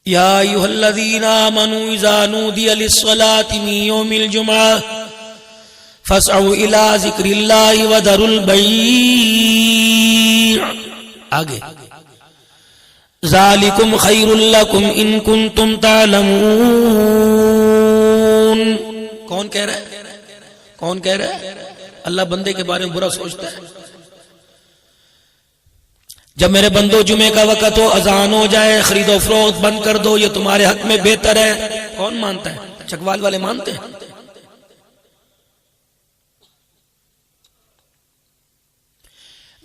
یا ایھا الذین آمنوا اذا نودی للصلاۃ من یوم الجمعہ فاسعوا الی ذکر اللہ وذروا البیع. آگے ذالکم خیر لکم ان کنتم تعلمون. کون کہہ رہا ہے؟ کون کہہ رہا ہے؟ اللہ بندے کے بارے میں برا سوچتا ہے. جب میرے بندو جمعے کا وقت ہو، اذان ہو جائے، خرید و فروخت بند کر دو، یہ تمہارے حق میں بہتر ہے. کون مانتا ہے؟ چکوال والے مانتے ہیں.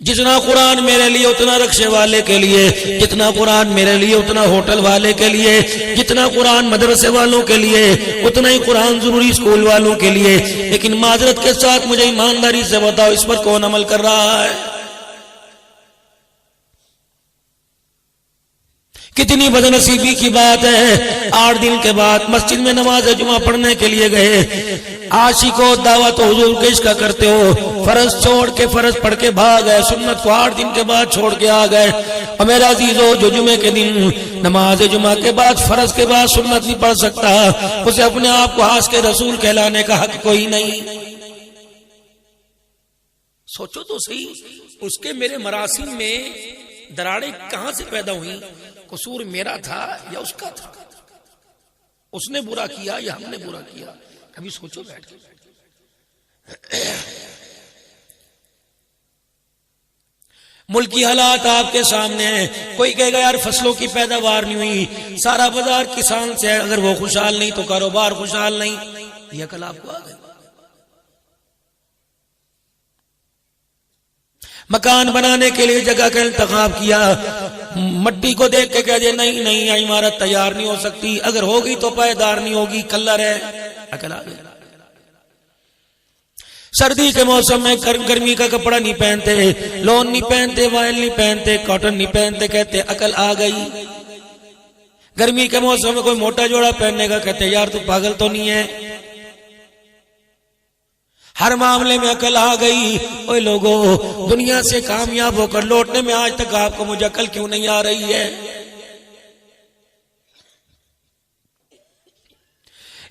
جتنا قرآن میرے لیے اتنا رکشے والے کے لیے، جتنا قرآن میرے لیے اتنا ہوٹل والے کے لیے، جتنا قرآن مدرسے والوں کے لیے اتنا ہی قرآن ضروری اسکول والوں کے لیے. لیکن معذرت کے ساتھ مجھے ایمانداری سے بتاؤ، اس پر کون عمل کر رہا ہے؟ کتنی بدنصیبی کی بات ہے. 8 دن کے بعد مسجد میں نماز جمعہ پڑھنے کے لیے گئے، عاشقوں دعوت حضور کے عشق کرتے ہو، فرض چھوڑ کے فرض پڑھ کے بھاگ گئے، سنت کو 8 دن کے بعد چھوڑ کے آ گئے. اور میرا عزیزو، جو جمعے کے دن نماز جمعہ کے بعد فرض کے بعد سنت نہیں پڑھ سکتا، اسے اپنے آپ کو ہاس کے رسول کہلانے کا حق کوئی نہیں. سوچو تو صحیح، اس کے میرے مراسم میں دراڑیں کہاں سے پیدا ہوئیں؟ قصور میرا تھا یا اس کا تھا؟ اس نے برا کیا یا ہم نے برا کیا؟ کبھی سوچو بیٹھ کے. ملکی حالات آپ کے سامنے ہیں. کوئی کہے گا یار فصلوں کی پیداوار نہیں ہوئی، سارا بازار کسان سے ہے، اگر وہ خوشحال نہیں تو کاروبار خوشحال نہیں. یہ عقل آپ کو آ گئی. مکان بنانے کے لیے جگہ کا انتخاب کیا، مٹی کو دیکھ کے کہہ دے نہیں نہیں عمارت تیار نہیں ہو سکتی، اگر ہوگی تو پائیدار نہیں ہوگی، کلر ہے. عقل آ گئی. سردی کے موسم میں گرمی کا کپڑا نہیں پہنتے، لون نہیں پہنتے، وائل نہیں پہنتے، کاٹن نہیں پہنتے، کہتے عقل آ گئی. گرمی کے موسم میں کوئی موٹا جوڑا پہننے کا، کہتے یار تو پاگل تو نہیں ہے. ہر معاملے میں عقل آ گئی. اوے لوگوں، دنیا سے کامیاب ہو کر لوٹنے میں آج تک آپ کو مجھے عقل کیوں نہیں آ رہی ہے؟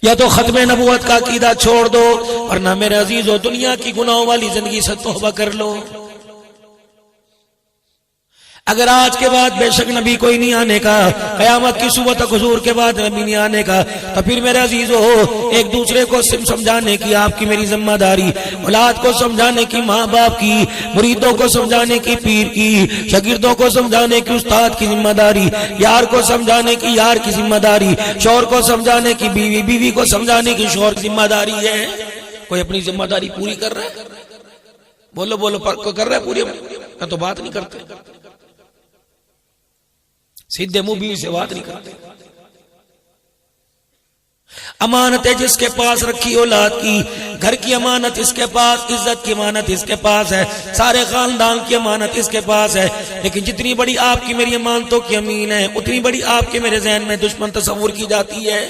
یا تو ختم نبوت کا عقیدہ چھوڑ دو، ورنہ میرے عزیزو دنیا کی گناہوں والی زندگی سے توبہ کر لو. اگر آج کے بعد بے شک نبی کوئی نہیں آنے کا، قیامت کی صبح تک حضور کے بعد نبی نہیں آنے کا، تو پھر میرے عزیزو ایک دوسرے کو سمجھانے کی آپ کی میری ذمہ داری، اولاد کو سمجھانے کی ماں باپ کی، مریدوں کو سمجھانے کی پیر کی، شاگردوں کو سمجھانے کی استاد کی ذمہ داری، یار کو سمجھانے کی یار کی ذمہ داری، شوہر کو سمجھانے کی بیوی، بیوی کو سمجھانے کی شوہر کی ذمہ داری ہے. کوئی اپنی ذمہ داری پوری کر رہا ہے؟ بولو بولو، کر رہا ہے پوری؟ میں تو بات نہیں کرتے، سیدھے منہ بیوی سے بات نہیں کرتے. امانت ہے جس کے پاس رکھی اولاد کی، گھر کی امانت اس کے پاس، عزت کی امانت اس کے پاس ہے، سارے خاندان کی امانت اس کے پاس ہے. لیکن جتنی بڑی آپ کی میری امانتوں کی امین ہے، اتنی بڑی آپ کے میرے ذہن میں دشمن تصور کی جاتی ہے.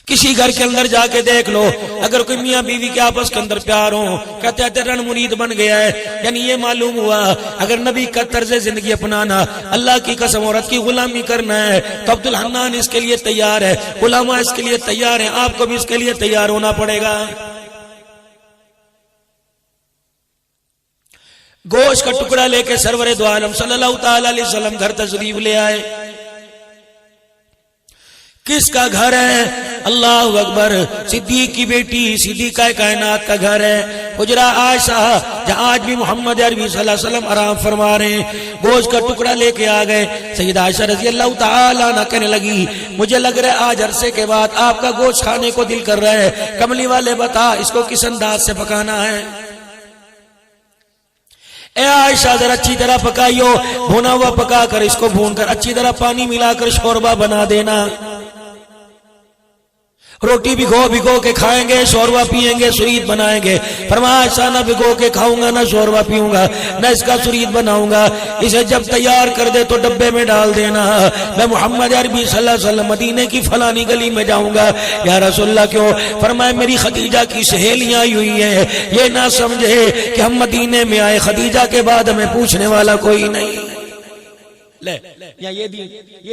کسی گھر کے اندر جا کے دیکھ لو، اگر کوئی میاں بیوی کے آپس کے اندر پیار ہو، کہتے ہیں رن مرید بن گیا ہے. یعنی یہ معلوم ہوا اگر نبی کا طرز زندگی اپنانا، اللہ کی قسم عورت کی غلامی کرنا ہے، تو عبد الحنان اس کے لیے تیار ہے، علماء اس کے لیے تیار ہیں، آپ کو بھی اس کے لیے تیار ہونا پڑے گا. گوشت کا ٹکڑا لے کے سرور دو عالم صلی اللہ تعالی علیہ وسلم گھر تشریف لے آئے. کس کا گھر ہے؟ اللہ اکبر، صدیق کی بیٹی صدیقہ کائنات کا گھر ہے، حجرہ عائشہ، جہاں آج بھی محمد عربی صلی اللہ علیہ وسلم آرام فرما رہے ہیں. گوشت کا ٹکڑا لے کے آ گئے. سیدہ عائشہ رضی اللہ تعالی عنہا کہنے لگی مجھے لگ رہا ہے آج عرصے کے بعد آپ کا گوشت کھانے کو دل کر رہا ہے، کملی والے بتا اس کو کس انداز سے پکانا ہے؟ اے عائشہ ذرا اچھی طرح پکائیو، بھونا ہوا پکا کر اس کو بھون کر اچھی طرح پانی ملا کر شوربہ بنا دینا. روٹی بھگو کے کھائیں گے، شوربہ پیئیں گے، سرید بنائیں گے. فرمایا ایسا نہ بھگو کے کھاؤں گا، نہ شوربہ پیوں گا، نہ اس کا سرید بناؤں گا. اسے جب تیار کر دے تو ڈبے میں ڈال دینا. میں محمد عربی صلی اللہ علیہ وسلم مدینے کی فلانی گلی میں جاؤں گا. یا رسول اللہ کیوں؟ فرمایا میری خدیجہ کی سہیلیاں آئی ہوئی ہیں، یہ نہ سمجھے کہ ہم مدینے میں آئے، خدیجہ کے بعد ہمیں پوچھنے والا کوئی نہیں. لے یا یہ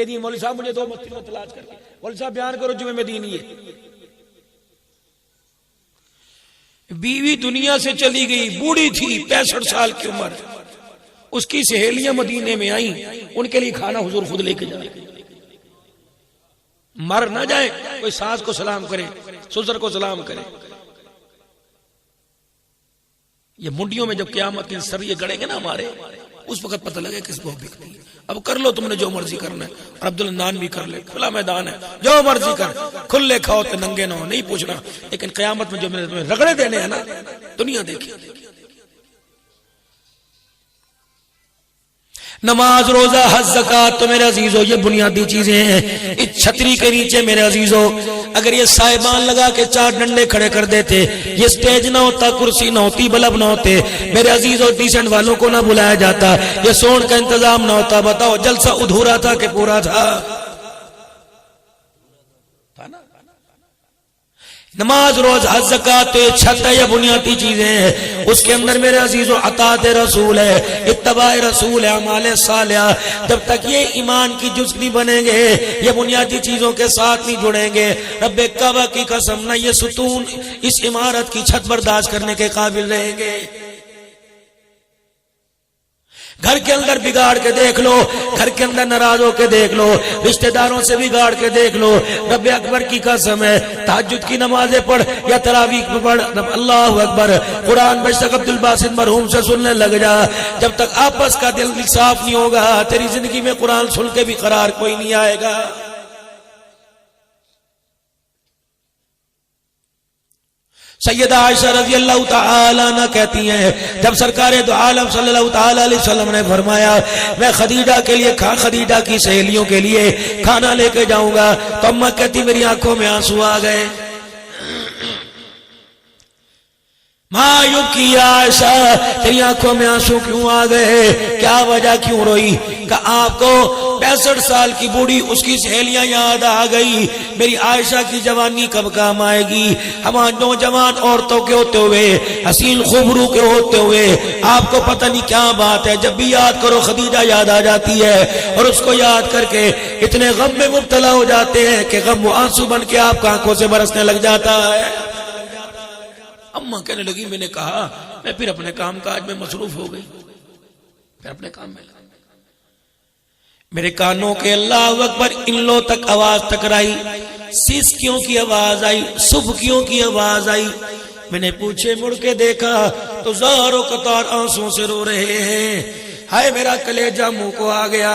دین مولوی صاحب مجھے 2 مسجد میں تلاش کر کے مولوی صاحب بیان کرو جمعے میں دین یہ بیوی دنیا سے چلی گئی بوڑھی تھی 65 سال کی عمر اس کی سہیلیاں مدینے میں آئیں ان کے لیے کھانا حضور خود لے کے جائے مر نہ جائے کوئی ساس کو سلام کرے سسر کو سلام کرے یہ منڈیوں میں جب قیامت کے سریے گڑیں گے نا ہمارے اس وقت پتہ لگے کس کو بکتی ہے اب کر لو تم نے جو مرضی کرنا ہے اور عبدالنان بھی کر لے کھلا میدان ہے جو مرضی کر کھلے کھاؤ تو ننگے نہ ہو نہیں پوچھنا لیکن قیامت میں جو میں نے تمہیں رگڑے دینے ہیں نا دنیا دیکھی نماز روزہ حج زکات تو میرے عزیزو یہ بنیادی چیزیں ہیں اس چھتری کے نیچے میرے عزیزو اگر یہ صاحبان لگا کے 4 ڈنڈے کھڑے کر دیتے یہ سٹیج نہ ہوتا کرسی نہ ہوتی بلب نہ ہوتے میرے عزیزو ڈیسنٹ والوں کو نہ بلایا جاتا یہ سون کا انتظام نہ ہوتا بتاؤ جلسہ ادھورا تھا کہ پورا تھا نماز روز حج زکات چھت ہے یہ بنیادی چیزیں ہیں اس کے اندر میرے عزیزو اطاعت رسول ہے اتباع رسول ہے اعمال صالحہ جب تک یہ ایمان کی جز نہیں بنیں گے یہ بنیادی چیزوں کے ساتھ نہیں جڑیں گے رب کعبہ کی قسم نہ یہ ستون اس عمارت کی چھت برداشت کرنے کے قابل رہیں گے گھر کے اندر بگاڑ کے دیکھ لو گھر کے اندر ناراض ہو کے دیکھ لو رشتہ داروں سے بگاڑ کے دیکھ لو رب اکبر کی قسم ہے تہجد کی نمازیں پڑھ یا تراویح پڑھ اللہ اکبر قرآن بشک عبد الباسط مرحوم سے سننے لگ جا جب تک آپس کا دل صاف نہیں ہوگا تیری زندگی میں قرآن سن کے بھی قرار کوئی نہیں آئے گا سیدہ عائشہ رضی اللہ تعالی عنہ کہتی ہیں جب سرکار دو عالم صلی اللہ تعالی علیہ وسلم نے فرمایا میں خدیجہ کے لیے خدیجہ کی سہیلیوں کے لیے کھانا لے کے جاؤں گا تو اماں کہتی میری آنکھوں میں آنسو آ گئے ماں یبکی عائشہ تیری آنکھوں میں آنسو کیوں آ گئے کیا وجہ کیوں روئی کہ آپ کو 65 سال کی بوڑھی اس کی سہیلیاں یاد آ گئی میری عائشہ کی جوانی کب کام آئے گی ہمارے نوجوان عورتوں کے ہوتے ہوئے حسین خوبرو کے ہوتے ہوئے آپ کو پتہ نہیں کیا بات ہے جب بھی یاد کرو خدیجہ یاد آ جاتی ہے اور اس کو یاد کر کے اتنے غم میں مبتلا ہو جاتے ہیں کہ غم و آنسو بن کے آپ آنکھوں سے برسنے لگ جاتا ہے اماں کہنے لگی میں نے کہا میں پھر اپنے کام کاج میں مصروف ہو گئی پھر اپنے کام میں میرے کانوں کے اللہ اکبر ان لو تک آواز ٹکرائی سیسکیوں کی آواز آئی سبکیوں کی آواز آئی میں نے پوچھے مڑ کے دیکھا تو زہر و قطار آنسوں سے رو رہے ہیں ہائے میرا کلیجہ منہ کو آ گیا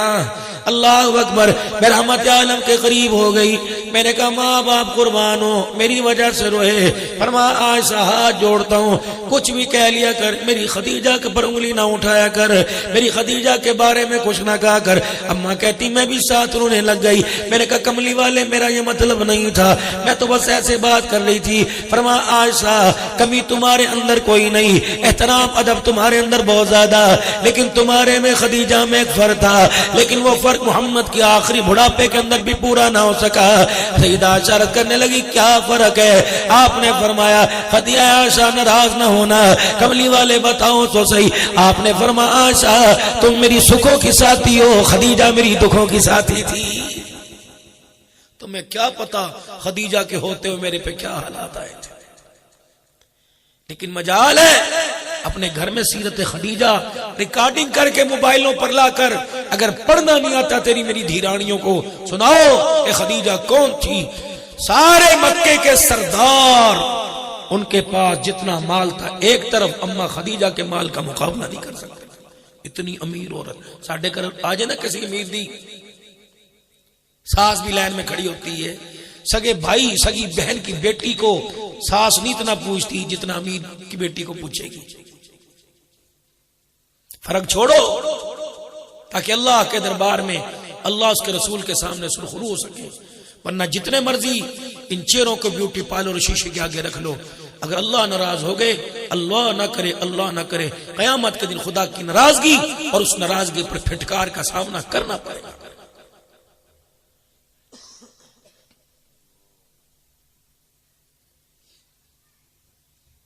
اللہ اکبر میں رحمت عالم کے قریب ہو گئی میں نے کہا ماں باپ قربان ہو میری وجہ سے روئے فرمایا عائشہ ہاتھ جوڑتا ہوں کچھ بھی کہہ لیا کر میری خدیجہ کے پر انگلی نہ اٹھایا کر میری خدیجہ کے بارے میں کچھ نہ کہا کر اماں کہتی میں بھی ساتھ رونے لگ گئی میں نے کہا کملی والے میرا یہ مطلب نہیں تھا میں تو بس ایسے بات کر رہی تھی فرمایا عائشہ کمی تمہارے اندر کوئی نہیں احترام ادب تمہارے اندر بہت زیادہ لیکن تمہارے میں خدیجہ میں ایک فرق تھا لیکن وہ فرق محمد کی آخری بڑھاپے کے اندر بھی پورا نہ ہو سکا سیدہ عائشہ عرض کرنے لگی کیا فرق ہے آپ نے فرمایا خدیجہ عائشہ ناراض نہ ہونا کملی والے بتاؤ تو صحیح آپ نے فرمایا عائشہ تم میری سکھوں کی ساتھی ہو خدیجہ میری دکھوں کی ساتھی تھی تمہیں کیا پتا خدیجہ کے ہوتے ہوئے میرے پہ کیا حالات آئے تھے لیکن مجال ہے اپنے گھر میں سیرت خدیجہ ریکارڈنگ کر کے موبائلوں پر لا کر اگر پڑھنا نہیں آتا تیری میری دھیرانیوں کو سناؤ کہ خدیجہ کون تھی سارے مکے کے سردار ان کے پاس جتنا مال تھا ایک طرف اماں خدیجہ کے مال کا مقابلہ نہیں کر سکتے اتنی امیر عورت ساڑھے کر آج ہے نا کسی امیر دی ساس بھی لائن میں کھڑی ہوتی ہے سگے بھائی سگی بہن کی بیٹی کو ساس نہیں اتنا پوچھتی جتنا امیر کی بیٹی کو پوچھے گی فرق چھوڑو تاکہ اللہ کے دربار میں اللہ اس کے رسول کے سامنے سرخرو ہو سکے ورنہ جتنے مرضی ان چہروں کو بیوٹی پارلر اور شیشے کے آگے رکھ لو اگر اللہ ناراض ہو گئے اللہ نہ کرے قیامت کے دن خدا کی ناراضگی اور اس ناراضگی پر پھٹکار کا سامنا کرنا پڑے گا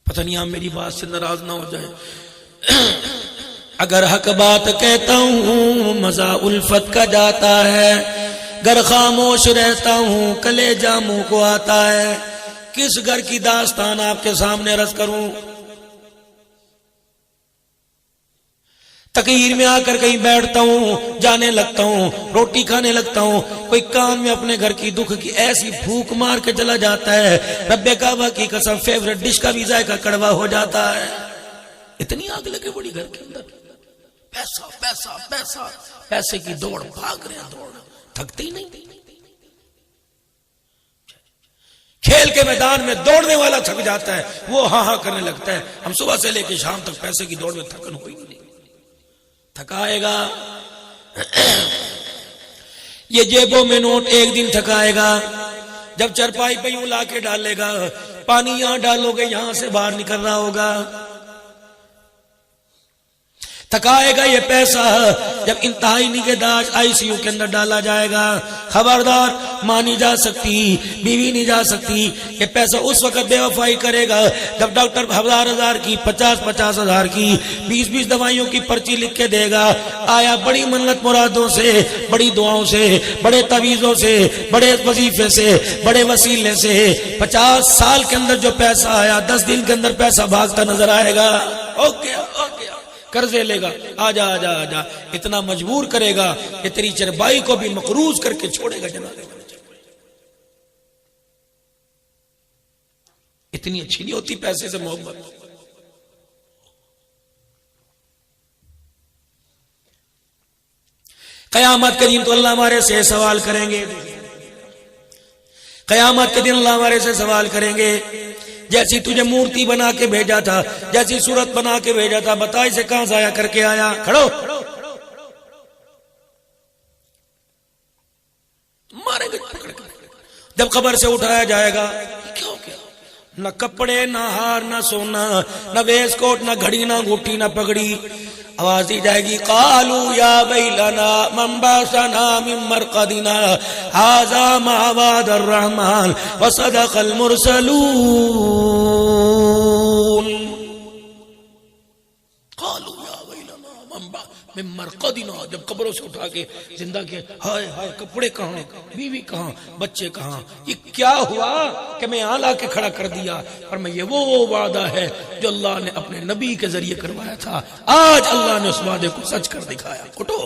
پتہ نہیں آپ میری بات سے ناراض نہ ہو جائیں اگر حق بات کہتا ہوں مزہ الفت کا جاتا ہے، گر خاموش رہتا ہوں کلیجہ منہ کو آتا ہے۔ کس گھر کی داستان آپ کے سامنے رس کروں؟ تقریر میں آ کر کہیں بیٹھتا ہوں، جانے لگتا ہوں، روٹی کھانے لگتا ہوں، کوئی کان میں اپنے گھر کی دکھ کی ایسی بھوک مار کے چلا جاتا ہے، رب کعبہ کی قسم فیورٹ ڈش کا بھی ذائقہ کڑوا ہو جاتا ہے۔ اتنی آگ لگے بڑی گھر کے اندر، پیسہ پیسہ پیسہ، پیسے کی دوڑ، بھاگ رہے ہیں، دوڑ، تھکتے ہی نہیں۔ کھیل کے میدان میں دوڑنے والا تھک جاتا ہے، وہ ہاں ہاں کرنے لگتا ہے۔ ہم صبح سے لے کے شام تک پیسے کی دوڑ میں تھکن ہوئی نہیں، تھکائے گا۔ یہ جیبوں میں نوٹ ایک دن تھکائے گا، جب چرپائی پہ یوں لا کے ڈالے گا، پانی یہاں ڈالو گے یہاں سے باہر نکل رہا ہوگا۔ تھکائے گا یہ پیسہ جب انتہائی نگہداشت آئی سی یو کے اندر ڈالا جائے گا۔ خبردار، ماں نہیں جا سکتی، بیوی نہیں جا سکتی۔ یہ پیسہ اس وقت بے وفائی کرے گا جب ڈاکٹر 1000 کی، 50,000 کی، 20 دوائیوں کی پرچی لکھ کے دے گا۔ آیا بڑی منت مرادوں سے، بڑی دعاؤں سے، بڑے تعویذوں سے، بڑے وظیفے سے، بڑے وسیلے سے 50 سال کے اندر جو پیسہ آیا 10 دن کے اندر پیسہ بھاگتا نظر آئے گا۔ اوکے اوکے، قرضے لے گا، آجا آجا آجا، اتنا مجبور کرے گا کہ تیری چربائی کو بھی مقروض کر کے چھوڑے گا جناب۔ اتنی اچھی نہیں ہوتی پیسے سے محبت۔ قیامت کے دن تو اللہ ہمارے سے سوال کریں گے، قیامت کے دن اللہ ہمارے سے سوال کریں گے، جیسی تجھے مورتی بنا کے بھیجا تھا، جیسی صورت بنا کے بھیجا تھا، بتا اسے کہاں ضائع کر کے آیا؟ کھڑو، مارے گے پکڑ کے۔ جب قبر سے اٹھایا جائے گا، کیا ہو گیا؟ نہ کپڑے، نہ ہار، نہ سونا، نہ ویس کوٹ، نہ گھڑی، نہ انگوٹھی، نہ پگڑی۔ آواز دی جائے گی، قالوا یا ویلنا من بعثنا من مرقدنا ھذا ما وعد الرحمن وصدق المرسلون۔ قالوا یا ویلنا من مرقدنا، جب قبروں سے اٹھا کے زندہ کیا، ہائے ہائے، کپڑے کہاں، بیوی کہاں، بچے کہاں، یہ کیا ہوا کہ میں یہاں لا کے کھڑا کر دیا؟ اور میں یہ وہ وعدہ ہے جو اللہ نے اپنے نبی کے ذریعے کروایا تھا، آج اللہ نے اس وعدے کو سچ کر دکھایا۔ اٹھو۔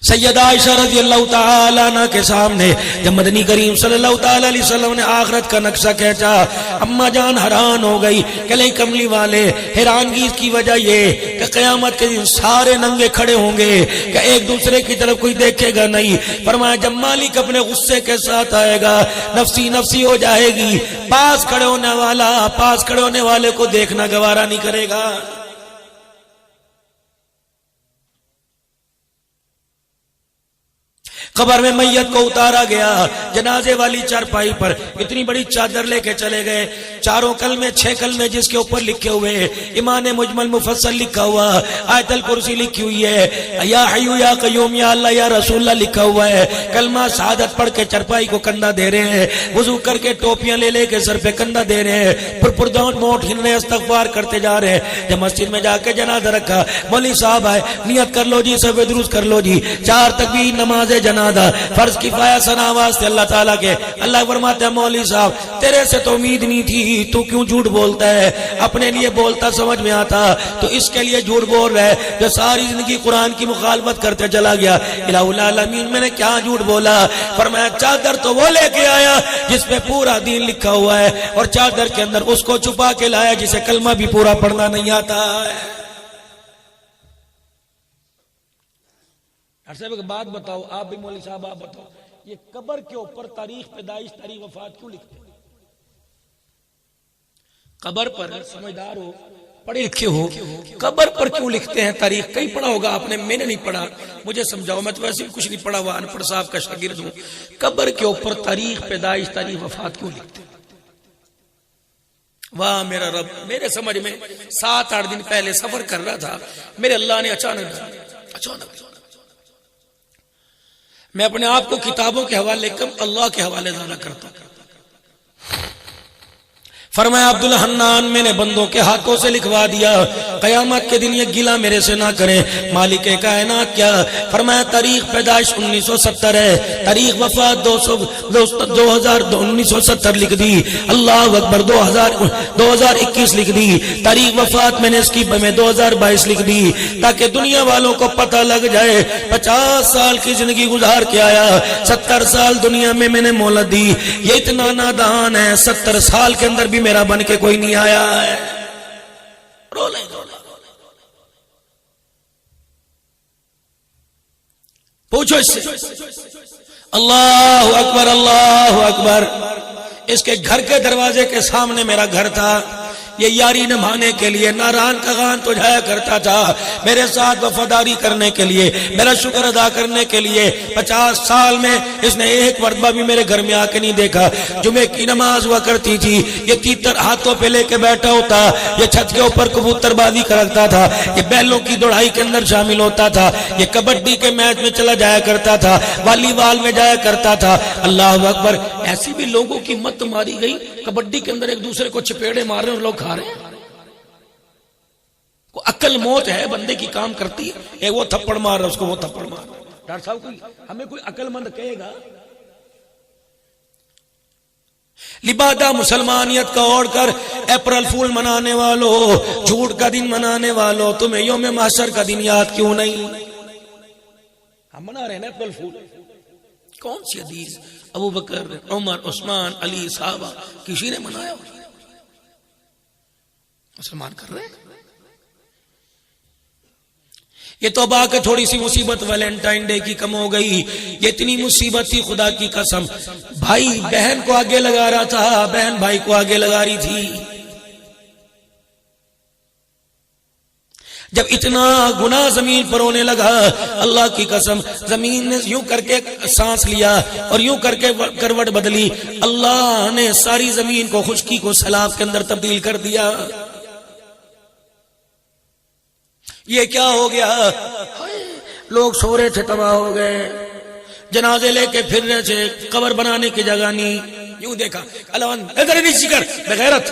سیدہ عائشہ رضی اللہ تعالیٰ عنہ کے سامنے جب مدنی کریم صلی اللہ تعالیٰ علیہ وسلم نے آخرت کا نقشہ کھینچا، اماں جان حیران ہو گئی۔ کلے کملی والے، حیرانگی اس کی وجہ یہ کہ قیامت کے دن سارے ننگے کھڑے ہوں گے کہ ایک دوسرے کی طرف کوئی دیکھے گا نہیں۔ فرمایا جب مالک اپنے غصے کے ساتھ آئے گا، نفسی نفسی ہو جائے گی، پاس کھڑے ہونے والے کو دیکھنا گوارا نہیں کرے گا۔ قبر میں میت کو اتارا گیا، جنازے والی چارپائی پر اتنی بڑی چادر لے کے چلے گئے، 4 کلمے 6 کلمے جس کے اوپر لکھے ہوئے، ایمان مجمل مفصل لکھا ہوا، آیت الکرسی لکھی ہوئی ہے، یا حیو یا قیوم یا اللہ یا رسول اللہ لکھا ہوا ہے، کلمہ شہادت پڑھ کے چارپائی کو کندھا دے رہے ہیں، وضو کر کے ٹوپیاں لے کے سر پہ کندھا دے رہے ہیں، پرداؤں موٹ ہننے استغفار کرتے جا رہے ہیں۔ جب مسجد میں جا کے جنازہ رکھا، مولوی صاحب آئے، نیت کر لو جی، سب درست کر لو جی، 4 تکبیر نماز جنازہ، فرض کفایہ ثنا واسطے اللہ تعالیٰ کے۔ اللہ فرماتے ہیں مولوی صاحب تیرے سے تو امید نہیں تھی، تو کیوں جھوٹ بولتا ہے؟ اپنے لیے بولتا سمجھ میں آتا تو اس کے لیے جھوٹ بول رہا ہے جو ساری زندگی قرآن کی مخالفت کرتے چلا گیا۔ الہ العالمین میں نے کیا جھوٹ بولا؟ فرمایا چادر تو وہ لے کے آیا جس پہ پورا دین لکھا ہوا ہے، اور چادر کے اندر اس کو چھپا کے لایا جسے کلمہ بھی پورا پڑھنا نہیں آتا ہے۔ صاحب ایک بات بتاؤ، آپ بھی مولوی صاحب آپ بتاؤ، یہ قبر کے اوپر تاریخ پیدائش تاریخ وفات کیوں لکھتے ہیں؟ قبر پر سمجھدار ہو، پڑھے لکھے ہو، قبر پر کیوں لکھتے ہیں تاریخ؟ کہیں پڑھا ہوگا آپ نے، میں نے نہیں پڑھا، مجھے سمجھاؤ، میں تو ویسے بھی کچھ نہیں پڑھا ہوا، انپڑھ صاحب کا شاگرد ہوں۔ قبر کے اوپر تاریخ پیدائش تاریخ وفات کیوں لکھتے ہیں؟ واہ میرا رب، میرے سمجھ میں 7-8 دن پہلے سفر کر رہا تھا، میرے اللہ نے اچانک میں اپنے آپ کو کتابوں کے حوالے کم، اللہ کے حوالے زیادہ کرتا ہوں۔ فرمایا عبد الحنان میں نے بندوں کے ہاتھوں سے لکھوا دیا قیامت کے دن یہ گلہ میرے سے نہ کریں مالک کائنات کیا. فرمایا تاریخ پیدائش 1970 ہے, تاریخ وفات 1970 لکھ دی. اللہ اکبر 2021 لکھ دی. تاریخ وفات میں نے اس کی میں 2022 لکھ دی تاکہ دنیا والوں کو پتہ لگ جائے 50 سال کی زندگی گزار کے آیا, 70 سال دنیا میں نے مہلت دی. یہ اتنا نادان ہے 70 سال کے اندر بھی میرا بن کے کوئی نہیں آیا ہے. رولے پوچھو اس سے. اللہ اکبر اللہ اکبر. اس کے گھر کے دروازے کے سامنے میرا گھر تھا. یہ یاری نبھانے کے لیے ناران کا غان تو جایا کرتا تھا, میرے ساتھ وفاداری کرنے کے لیے, میرا شکر ادا کرنے کے لیے. 50 سال میں اس نے ایک مرتبہ بھی میرے گھر میں آ کے نہیں دیکھا. جمعے کی نماز ہوا کرتی تھی, یہ تیتر ہاتھوں پہ لے کے بیٹھا ہوتا, یہ چھت کے اوپر کبوتر بازی کرتا تھا, یہ بیلوں کی دوڑائی کے اندر شامل ہوتا تھا, یہ کبڈی کے میچ میں چلا جایا کرتا تھا, والی بال میں جایا کرتا تھا. اللہ اکبر. ایسی بھی لوگوں کی مت ماری گئی کبڈی کے اندر ایک دوسرے کو چپیڑے مار رہے ہیں اور لوگ کھا رہے ہیں. کو عقل موت ہے بندے کی کام کرتی ہے. ایک وہ تھپڑ مار رہا اس کو وہ تھپڑ مار رہا. ڈاکٹر صاحب کوئی ہمیں کوئی عقل مند کہے گا لبادہ مسلمانیت کا اوڑھ کر اپریل فول منانے والوں, جھوٹ کا دن منانے والوں, تمہیں یوم محشر کا دن یاد کیوں نہیں؟ ہم منا رہے ہیں نا اپریل فول. کون سی حدیث ابو بکر عمر عثمان علی صحابہ کسی نے منایا؟ مسلمان کر رہے ہیں. یہ توبہ کہ تھوڑی سی مصیبت ویلنٹائن ڈے کی کم ہو گئی. یہ اتنی مصیبت تھی خدا کی قسم, بھائی بہن کو آگے لگا رہا تھا, بہن بھائی کو آگے لگا رہی تھی. جب اتنا گناہ زمین پر ہونے لگا, اللہ کی قسم زمین نے یوں کر کے سانس لیا اور یوں کر کے کروٹ بدلی. اللہ نے ساری زمین کو خشکی کو سیلاب کے اندر تبدیل کر دیا. یہ کیا ہو گیا؟ لوگ سو رہے تھے تباہ ہو گئے, جنازے لے کے پھر رہے تھے, قبر بنانے کی جگہ نہیں. یوں دیکھا ادھر نیچی کر بغیرت,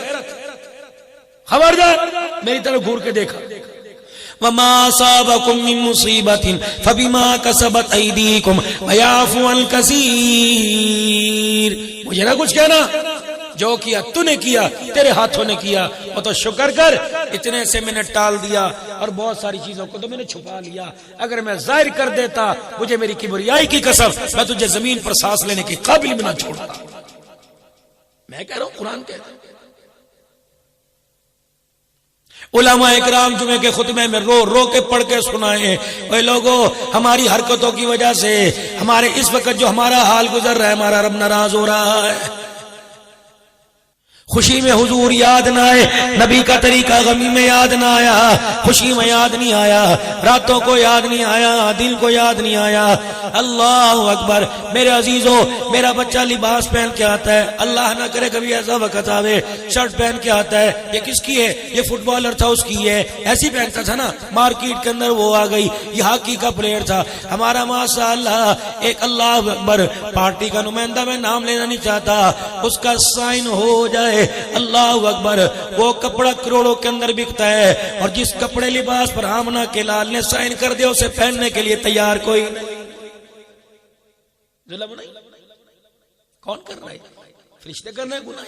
خبردار, میری طرف گھور کے دیکھا. وما اصابكم من مصیبت فبما كسبت ایدیکم ويعفو عن کثیر. مجھے نہ کچھ کہنا, جو کیا تو نے کیا, تیرے ہاتھوں نے کیا, وہ تو شکر کر. اتنے سے میں نے ٹال دیا اور بہت ساری چیزوں کو تو میں نے چھپا لیا. اگر میں ظاہر کر دیتا, مجھے میری کبریائی کی قسم, میں تجھے زمین پر سانس لینے کے قابل بھی نہ چھوڑتا. میں کہہ رہا ہوں, قرآن کہتا ہے. علماء اکرام جمعے کے خطبے میں رو رو کے پڑھ کے سنائے, اے لوگو ہماری حرکتوں کی وجہ سے ہمارے اس وقت جو ہمارا حال گزر رہا ہے, ہمارا رب ناراض ہو رہا ہے. خوشی میں حضور یاد نہ آئے, نبی کا طریقہ غمی میں یاد نہ آیا, خوشی میں یاد نہیں آیا, راتوں کو یاد نہیں آیا, دل کو یاد نہیں آیا. اللہ اکبر. میرے عزیزوں, میرا بچہ لباس پہن کے آتا ہے, اللہ نہ کرے کبھی ایسا وقت آوے شرٹ پہن کے آتا ہے, یہ کس کی ہے؟ یہ فٹ بالر تھا اس کی ہے, ایسی پہنتا تھا نا. مارکیٹ کے اندر وہ آ گئی, یہ ہاکی کا پلیئر تھا. ہمارا ماشاء اللہ ایک اللہ اکبر پارٹی کا نمائندہ, میں نام لینا نہیں چاہتا, اس کا سائن ہو جائے, اللہ اکبر, وہ کپڑا کروڑوں کے اندر بکتا ہے, اور جس کپڑے لباس پر آمنہ کے لال نے سائن کر دیا اسے پہننے کے لیے تیار کوئی نہیں. ظلم نہیں, کون کر رہا ہے؟ فرشتے کر رہے ہیں گناہ.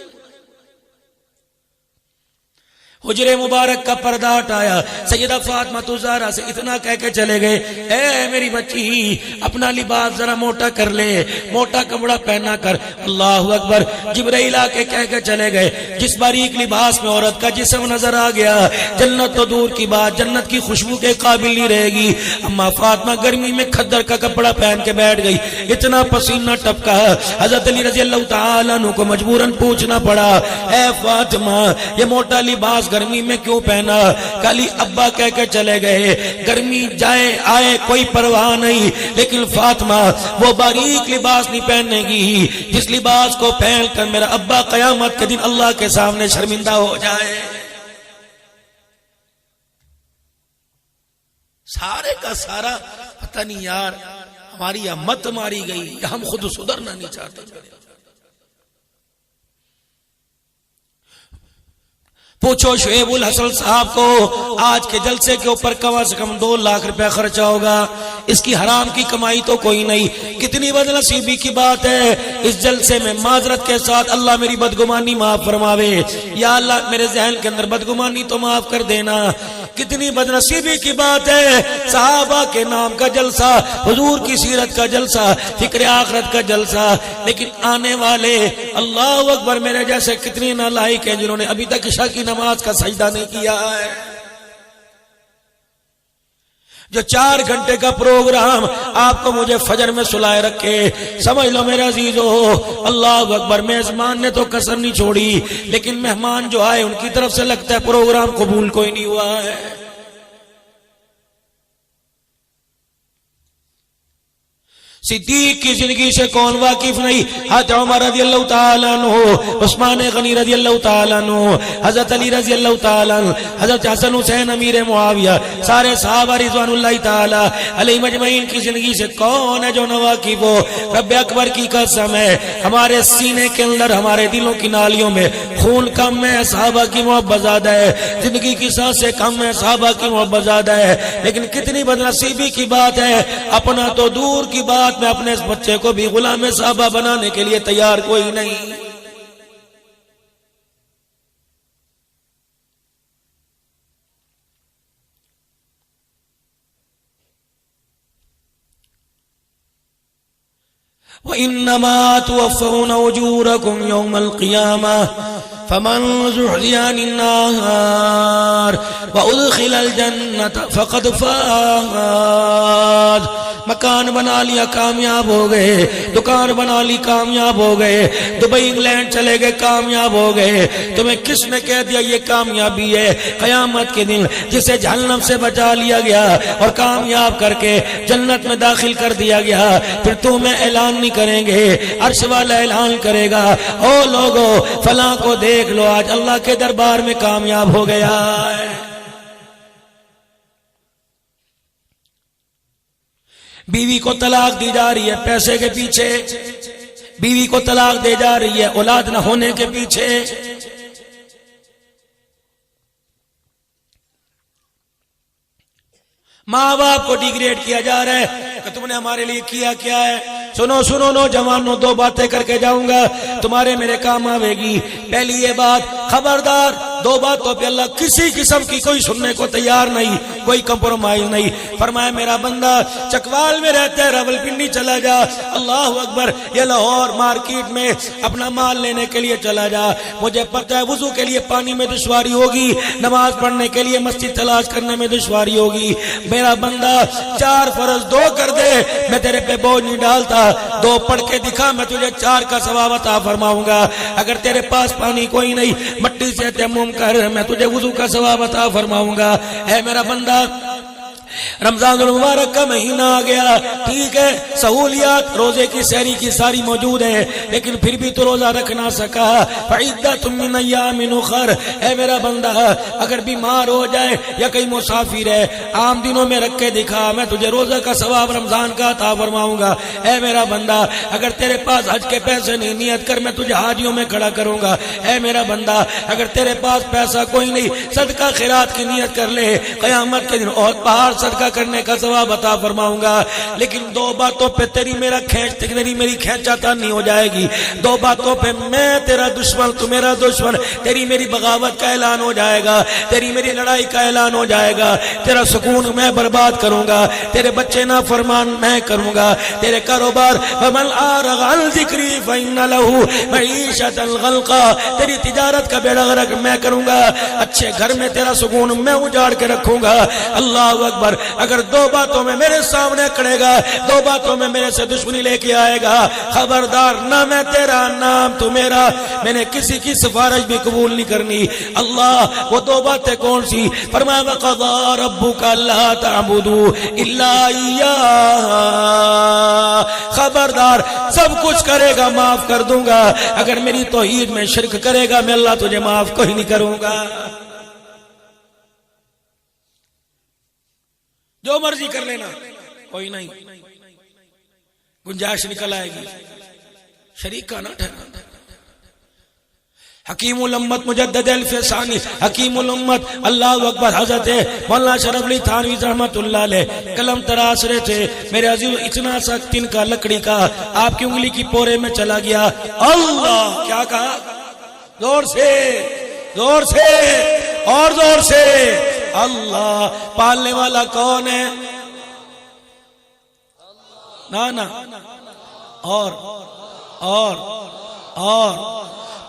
حجرے مبارک کا پردہ ہٹایا, سیدہ فاطمہ الزہرا سے اتنا کہہ کے چلے گئے, اے میری بچی اپنا لباس ذرا موٹا کر لے, موٹا کپڑا پہنا کر. اللہ اکبر. جبرائیل آ کے کہہ کے چلے گئے, جس باریک لباس میں عورت کا جسم نظر آ گیا, جنت تو دور کی بات, جنت کی خوشبو کے قابل نہیں رہے گی. اما فاطمہ گرمی میں کھدر کا کپڑا پہن کے بیٹھ گئی, اتنا پسینہ ٹپکا. حضرت علی رضی اللہ تعالیٰ عنہ کو مجبوراً پوچھنا پڑا, اے فاطمہ یہ موٹا لباس گرمی میں کیوں پہنا؟ کالی ابا کہہ کے چلے گئے, گرمی جائے آئے کوئی پرواہ نہیں, لیکن فاطمہ وہ باریک لباس نہیں پہننے گی جس لباس کو پہن کر میرا ابا قیامت کے دن اللہ کے سامنے شرمندہ ہو جائے. سارے کا سارا پتہ نہیں یار, ہماری یا مت ماری گئی یا ہم خود سدھرنا نہیں چاہتے. پوچھو شعیب الحسن صاحب کو آج کے جلسے کے اوپر کم از کم 2 لاکھ روپے خرچہ ہوگا، اس کی حرام کی کمائی تو کوئی نہیں۔ کتنی بد نصیبی کی بات ہے، اس جلسے میں معذرت کے ساتھ اللہ میری بدگمانی معاف فرماوے، یا اللہ میرے ذہن کے اندر بدگمانی تو معاف کر دینا۔ کتنی بد نصیبی کی بات ہے، صحابہ کے نام کا جلسہ، حضور کی سیرت کا جلسہ، فکر آخرت کا جلسہ، لیکن آنے والے اللہ اکبر میرے جیسے کتنی نالائق ہیں جنہوں نے ابھی تک عشاء کی نماز کا سجدہ نہیں کیا ہے، جو 4 گھنٹے کا پروگرام آپ کو مجھے فجر میں سلائے رکھے۔ سمجھ لو میرے عزیزو، اللہ اکبر، میزبان نے تو کسر نہیں چھوڑی، لیکن مہمان جو آئے ان کی طرف سے لگتا ہے پروگرام قبول کوئی نہیں ہوا ہے۔ صدیق کی زندگی سے کون واقف نہیں؟ حضرت عمر رضی اللہ تعالیٰ عنہ، عثمان غنی رضی اللہ تعالیٰ عنہ، حضرت علی رضی اللہ تعالیٰ عنہ، حضرت حسن حسین امیر معاویہ، سارے صحابہ رضوان اللہ تعالیٰ علیہ مجمعین کی زندگی سے کون ہے جو نہ واقف ہو؟ رب اکبر کی قسم ہے، ہمارے سینے کے اندر، ہمارے دلوں کی نالیوں میں خون کم ہے، صحابہ کی محبت زیادہ ہے، زندگی کی سانسیں کم ہے، صحابہ کی محبت زیادہ ہے، لیکن کتنی بدنصیبی کی بات ہے، اپنا تو دور کی بات میں اپنے اس بچے کو بھی غلام صحابہ بنانے کے لیے تیار کوئی نہیں۔ وَإِنَّمَا تُوَفَّوْنَ أُجُورَكُمْ يَوْمَ الْقِيَامَةِ فَمَنْ زُحْزِحَ عَنِ النَّارِ وَأُدْخِلَ الْجَنَّةَ فَقَدْ فَازَ۔ مکان بنا لیا کامیاب ہو گئے، دکان بنا لی کامیاب ہو گئے، دبئی انگلینڈ چلے گئے کامیاب ہو گئے۔ تمہیں کس نے کہہ دیا یہ کامیابی ہے؟ قیامت کے دن جسے جہنم سے بچا لیا گیا اور کامیاب کر کے جنت میں داخل کر دیا گیا، پھر تمہیں اعلان نہیں کریں گے، عرش والا اعلان کرے گا، او لوگو فلاں کو دیکھ لو آج اللہ کے دربار میں کامیاب ہو گیا ہے۔ بیوی کو طلاق دی جا رہی ہے پیسے کے پیچھے، بیوی کو طلاق دے جا رہی ہے اولاد نہ ہونے کے پیچھے۔ ماں باپ کو ڈیگریڈ کیا جا رہا ہے کہ تم نے ہمارے لیے کیا کیا ہے۔ سنو سنو نوجوانوں، 2 باتیں کر کے جاؤں گا، تمہارے میرے کام آوے گی۔ پہلی یہ بات، خبردار 2 باتوں پہ اللہ کسی قسم کی کوئی سننے کو تیار نہیں، کوئی کمپرومائز نہیں۔ فرمایا میرا بندہ چکوال میں رہتا ہے، راولپنڈی چلا جا، اللہ اکبر، یہ لاہور مارکیٹ میں اپنا مال لینے کے لیے چلا جا۔ مجھے پتہ ہے وضو کے لیے پانی میں دشواری ہوگی، نماز پڑھنے کے لیے مسجد تلاش کرنے میں دشواری ہوگی۔ میرا بندہ 4 فرض 2 کر دے، میں تیرے پہ بوجھ نہیں ڈالتا، 2 پڑھ کے دکھا، میں تجھے 4 کا ثواب عطا فرماؤں گا۔ اگر تیرے پاس پانی کوئی نہیں، مٹی سے تیمم کر، میں تجھے وضو کا ثواب عطا فرماؤں گا۔ اے میرا بندہ، رمضان المبارک کا مہینہ آ گیا، ٹھیک ہے، سہولیات روزے کی سحری کی ساری موجود ہیں، لیکن پھر بھی تو روزہ رکھ نہ سکا۔ فعدۃ من ایام اخر، اے میرا بندہ اگر بیمار ہو جائے یا کہیں مسافر ہے، عام دنوں میں رکھ کے دکھا، میں تجھے روزہ کا ثواب رمضان کا عطا فرماؤں گا۔ اے میرا بندہ اگر تیرے پاس حج کے پیسے نہیں، نیت کر، میں تجھے حاجیوں میں کھڑا کروں گا۔ اے میرا بندہ اگر تیرے پاس پیسہ کوئی نہیں، صدقہ خیرات کی نیت کر لے، قیامت کے دن اور پہاڑ صدقہ کرنے کا ثواب عطا فرماؤں گا۔ لیکن 2 باتوں پہ تیری میری کھینچا نہیں ہو جائے گی۔ 2 باتوں پہ میں تیرا دشمن، تو میرا دشمن، تیری میری بغاوت کا اعلان ہو جائے گا، تیری میری لڑائی کا اعلان ہو جائے گا، تیرا سکون میں برباد کروں گا، تیرے بچے نا فرمان میں کروں گا، تیرے کاروبار ومن اعرض عن ذکری فإن له معیشۃ ضنکا، تیری تجارت کا بیڑا غرق میں کروں گا، اچھے گھر میں تیرا سکون میں اجاڑ کے رکھوں گا۔ اللہ اکبر، اگر 2 باتوں میں میرے سامنے کھڑے گا، 2 باتوں میں میرے سے دشمنی لے کے آئے گا، خبردار، نہ میں تیرا نام تو میرا، میں نے کسی کی سفارش بھی قبول نہیں کرنی۔ اللہ وہ 2 باتیں کون سی؟ فرمایا وَقَضَىٰ رَبُّكَ أَلَّا تَعْبُدُوا إِلَّا إِيَّاهُ، خبردار سب کچھ کرے گا، معاف کر دوں گا، اگر میری توحید میں شرک کرے گا میں اللہ تجھے معاف کوئی نہیں کروں گا۔ جو مرضی کر لینا، کوئی نہیں، گنجائش نکل آئے گی، شریک کا نہ ٹھہرا۔ حکیم الامت مجدد الفسانی حکیم الامت اللہ اکبر حضرت مولانا شرف علی تھانوی رحمت اللہ علیہ قلم تراش رہے تھے میرے عزیز، اتنا سا تن کا لکڑی کا آپ کی انگلی کی پورے میں چلا گیا. اللہ کیا کہا؟ زور سے زور سے اور زور سے. اللہ پالنے والا کون ہے؟ نا اور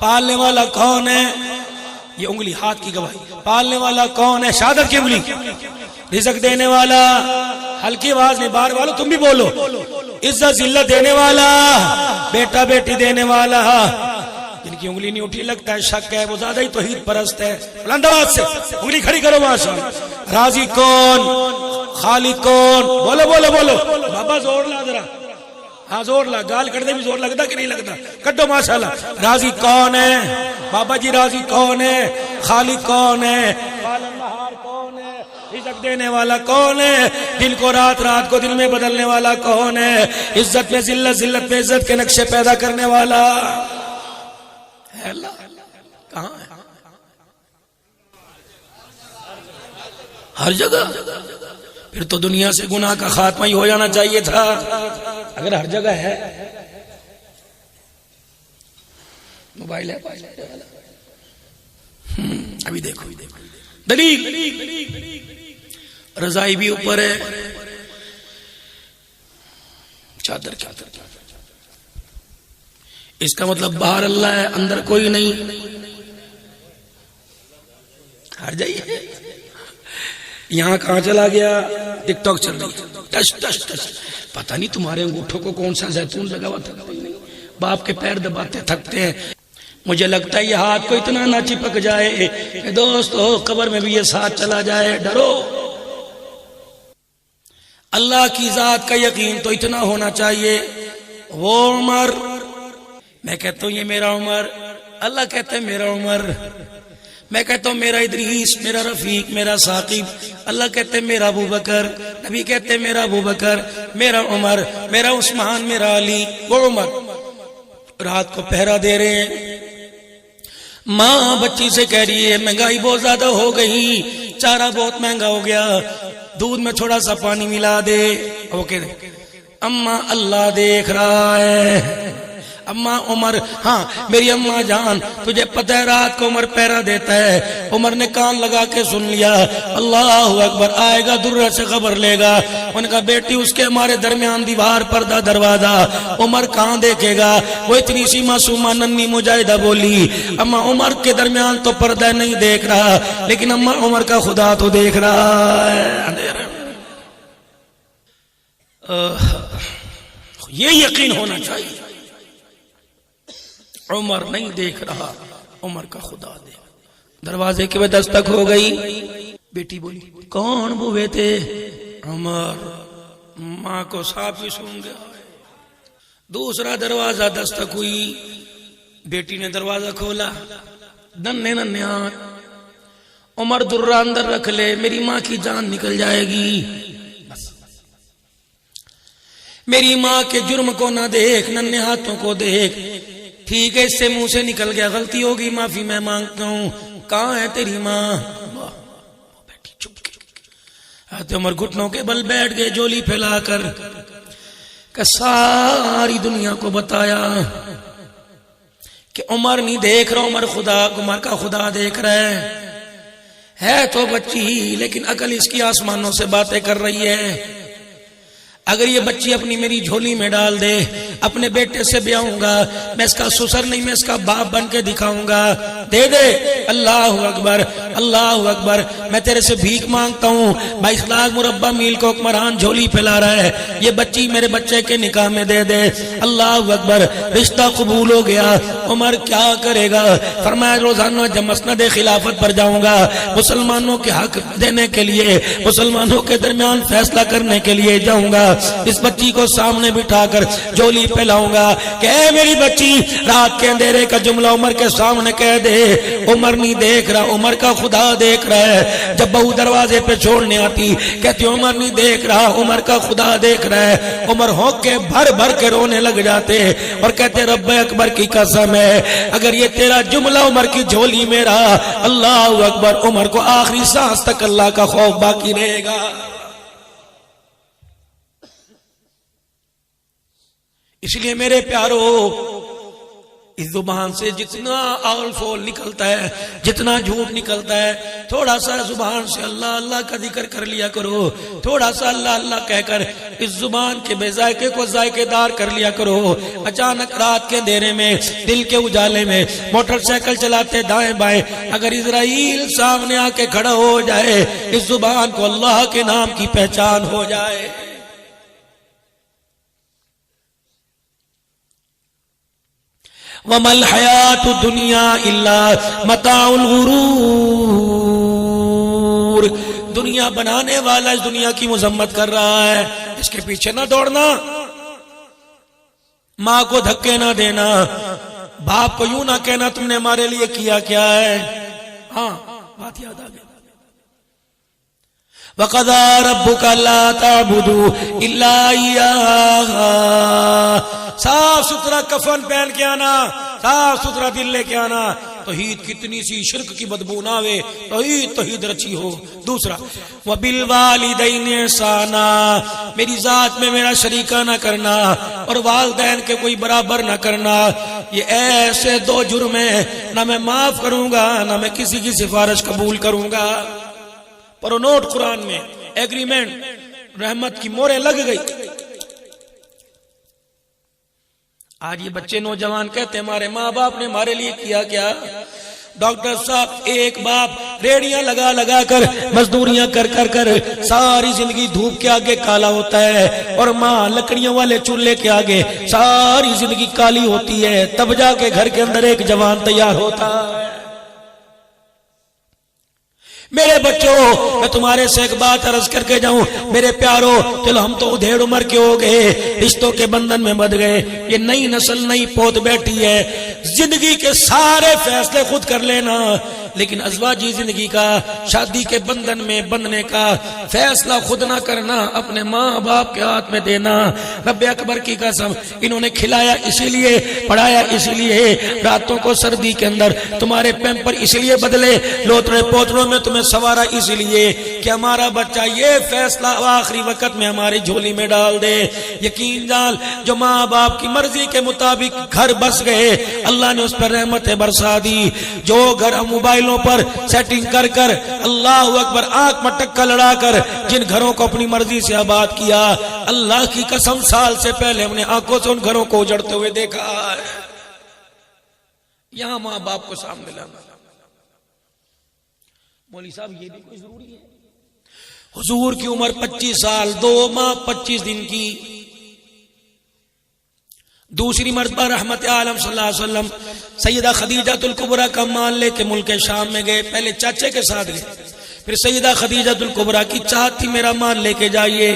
پالنے والا کون ہے؟ یہ انگلی ہاتھ کی گواہی. پالنے والا کون ہے؟ شہادت کی انگلی. رزق دینے والا، ہلکی آواز نہیں بار والو تم بھی بولو. عزت ذلت دینے والا، بیٹا بیٹی دینے والا. جن کی انگلی نہیں اٹھی لگتا ہے شک ہے وہ زیادہ ہی توحید پرست ہے. بلند آواز سے انگلی کھڑی کرو ماشاءاللہ. راضی کون؟ خالق کون؟ بولو بولو بولو بابا زور لا ذرا. ہاں زور لا، گال کٹتے بھی زور لگتا کہ نہیں لگتا؟ کٹو ماشاءاللہ. راضی کون ہے بابا جی؟ راضی کون ہے؟ خالق کون ہے؟ پالنہار کون ہے؟ رزق دینے والا کون ہے؟ دل کو رات، رات کو دل میں بدلنے والا کون ہے؟ عزت میں ذلت، ذلت میں عزت کے نقشے پیدا کرنے والا ہے اللہ. کہاں ہے؟ ہر جگہ. پھر تو دنیا سے گناہ کا خاتمہ ہی ہو جانا چاہیے تھا اگر ہر جگہ ہے. موبائل ہے ابھی دیکھو دلیل. رضائی بھی اوپر ہے، چادر چادر. اس کا مطلب باہر اللہ ہے اندر کوئی نہیں. ہر جائیے. یہاں کہاں چلا گیا؟ ٹک ٹاک چل رہی ہے. Tisch Tisch Tisch. پتہ نہیں تمہارے انگوٹھوں کو کون سا زیتون لگا ہوا تھا. باپ کے پیر دباتے تھکتے ہیں. مجھے لگتا ہے یہ ہاتھ کو اتنا نہ چپک جائے کہ دوستو قبر میں بھی یہ ساتھ چلا جائے. ڈرو. اللہ کی ذات کا یقین تو اتنا ہونا چاہیے. وہ عمر، میں کہتا ہوں یہ میرا عمر، اللہ کہتا ہے میرا عمر. میں کہتا ہوں میرا ادریس، میرا رفیق، میرا ثاقب. اللہ کہتے ہیں میرا ابو بکر. نبی کہتے ہیں میرا ابو بکر، میرا عمر، میرا عثمان، میرا علی. وہ عمر رات کو پہرا دے رہے ہیں. ماں بچی سے کہہ رہی ہے مہنگائی بہت زیادہ ہو گئی، چارہ بہت مہنگا ہو گیا، دودھ میں تھوڑا سا پانی ملا دے. وہ کہہ دے اماں اللہ دیکھ رہا ہے. اماں عمر، ہاں میری اماں جان تجھے پتہ ہے رات کو عمر پہرا دیتا ہے. عمر نے کان لگا کے سن لیا. اللہ اکبر. آئے گا درہ سے خبر لے گا. ان کا بیٹی اس کے ہمارے درمیان دیوار پردہ دروازہ. عمر کہاں دیکھے گا؟ وہ اتنی سی معصومہ ننھی مجاہدہ بولی اماں عمر کے درمیان تو پردہ نہیں دیکھ رہا لیکن اماں عمر کا خدا تو دیکھ رہا ہے. یہ یقین ہونا چاہیے. عمر نہیں دیکھ رہا، عمر کا خدا دیکھ. دروازے کے بعد دستک ہو گئی. بیٹی بولی کون بوے تھے؟ عمر. ماں کو صاف ہی سن گیا. دوسرا دروازہ دستک ہوئی. بیٹی نے دروازہ کھولا. ننھے ننھے ہاتھ. عمر درہ اندر رکھ لے، میری ماں کی جان نکل جائے گی. میری ماں کے جرم کو نہ دیکھ، ننھے ہاتھوں کو دیکھ. ٹھیک ہے اس سے منہ سے نکل گیا، غلطی ہوگی معافی میں مانگتا ہوں. کہاں ہے تیری ماں؟ بیٹی چپ کے. حضرت عمر گھٹنوں کے بل بیٹھ گئے جولی پھیلا کر. کہ ساری دنیا کو بتایا کہ عمر نہیں دیکھ رہا، عمر خدا، عمر کا خدا دیکھ رہا ہے تو بچی لیکن عقل اس کی آسمانوں سے باتیں کر رہی ہے. اگر یہ بچی اپنی میری جھولی میں ڈال دے، اپنے بیٹے سے بیاؤں گا، میں اس کا سسر نہیں میں اس کا باپ بن کے دکھاؤں گا. دے دے. اللہ اکبر اللہ اکبر. میں تیرے سے بھیک مانگتا ہوں. 22 لاکھ مربع میل کو حکمران جھولی پھیلا رہا ہے، یہ بچی میرے بچے کے نکاح میں دے دے. اللہ اکبر. رشتہ قبول ہو گیا. عمر کیا کرے گا؟ فرمایا روزانہ جب مسند خلافت پر جاؤں گا مسلمانوں کے حق دینے کے لیے، مسلمانوں کے درمیان فیصلہ کرنے کے لیے جاؤں گا. اس بچی کو سامنے بٹھا کر جولی پہ لاؤں گا کہ اے میری بچی رات کے اندھیرے کا جملہ عمر کے سامنے کہہ دے. عمر نہیں دیکھ رہا، عمر کا خدا دیکھ رہا ہے. جب بہو دروازے پہ چھوڑنے آتی کہتی عمر نہیں دیکھ رہا، عمر کا خدا دیکھ رہا ہے. عمر ہونک کے بھر بھر کے رونے لگ جاتے اور کہتے رب اکبر کی قسم ہے اگر یہ تیرا جملہ عمر کی جھولی میں رہا، اللہ اکبر، عمر کو آخری سانس تک اللہ کا خوف باقی رہے گا. اس لیے میرے پیارو، اس زبان سے جتنا آول فول نکلتا ہے، جتنا جھوٹ نکلتا ہے، تھوڑا سا زبان سے اللہ اللہ کا ذکر کر لیا کرو. تھوڑا سا اللہ اللہ کہہ کر اس زبان کے بے ذائقے کو ذائقے دار کر لیا کرو. اچانک رات کے اندھیرے میں، دل کے اجالے میں، موٹر سائیکل چلاتے دائیں بائیں اگر اسرائیل سامنے آ کے کھڑا ہو جائے، اس زبان کو اللہ کے نام کی پہچان ہو جائے. وَمَا الْحَيَاةُ الدُّنْيَا إِلَّا مَتَاعُ الْغُرُورِ. دنیا بنانے والا اس دنیا کی مذمت کر رہا ہے، اس کے پیچھے نہ دوڑنا، ماں کو دھکے نہ دینا، باپ کو یوں نہ کہنا تم نے ہمارے لیے کیا کیا ہے. ہاں بات یاد آ گئی. وَقَضَىٰ رَبُّكَ أَلَّا تَعْبُدُوا إِلَّا إِيَّاهُ. صاف ستھرا کفن پہن کے آنا، صاف ستھرا دل لے کے آنا، توحید کتنی سی شرک کی بدبو نہ آوے، توحید رچی ہو. دوسرا وَبِالْوَالِدَيْنِ إِحْسَانًا، میری ذات میں میرا شریکہ نہ کرنا اور والدین کے کوئی برابر نہ کرنا. یہ ایسے دو جرم ہیں، نہ میں معاف کروں گا نہ میں کسی کی سفارش قبول کروں گا. پر نوٹ قرآن میں ایگریمنٹ، رحمت کی موریں لگ گئی. آج یہ بچے نوجوان کہتے ہیں ہمارے ماں باپ نے ہمارے لیے کیا کیا. ڈاکٹر صاحب ایک باپ ریڑیاں لگا لگا کر مزدوریاں کر کر ساری زندگی دھوپ کے آگے کالا ہوتا ہے، اور ماں لکڑیوں والے چولہے کے آگے ساری زندگی کالی ہوتی ہے، تب جا کے گھر کے اندر ایک جوان تیار ہوتا ہے. میرے بچوں، میں تمہارے سے ایک بات عرض کر کے جاؤں، میرے پیارو، چلو ہم تو ادھیڑ عمر کے ہو گئے، رشتوں کے بندھن میں بندھ گئے، یہ نئی نسل نئی پوت بیٹھی ہے. زندگی کے سارے فیصلے خود کر لینا، لیکن ازواجی زندگی کا، شادی کے بندھن میں بندھنے کا فیصلہ خود نہ کرنا، اپنے ماں باپ کے ہاتھ میں دینا. رب اکبر کی قسم، انہوں نے کھلایا اسی لیے، پڑھایا اسی لیے، راتوں کو سردی کے اندر تمہارے پیمپر اسی لیے بدلے، لوتڑے پوتڑوں میں تمہیں سوارا اسی لیے کہ ہمارا بچہ یہ فیصلہ آخری وقت میں ہماری جھولی میں ڈال دے. یقین جان، جو ماں باپ کی مرضی کے مطابق گھر بس گئے، اللہ نے اس پر رحمتیں برسا دی. جو گھر موبائلوں پر سیٹنگ کر کر، اللہ اکبر، آنکھ میں ٹکا لڑا کر جن گھروں کو اپنی مرضی سے آباد کیا، اللہ کی قسم سال سے پہلے ہم نے آنکھوں سے ان گھروں کو اجڑتے ہوئے دیکھا ہے. یہاں ماں باپ کو سامنے لانا. مولوی صاحب یہ بھی کوئی ضروری ہے؟ حضور کی عمر 25 سال 2 ماہ 25 دن کی. دوسری مرتبہ رحمت عالم صلی اللہ علیہ وسلم سیدہ خدیجہ الکبریٰ کا مال لے کے ملک شام میں گئے. پہلے چاچے کے ساتھ گئے، پھر سیدہ خدیجہ الکبریٰ کی چاہت تھی میرا مال لے کے جائیے.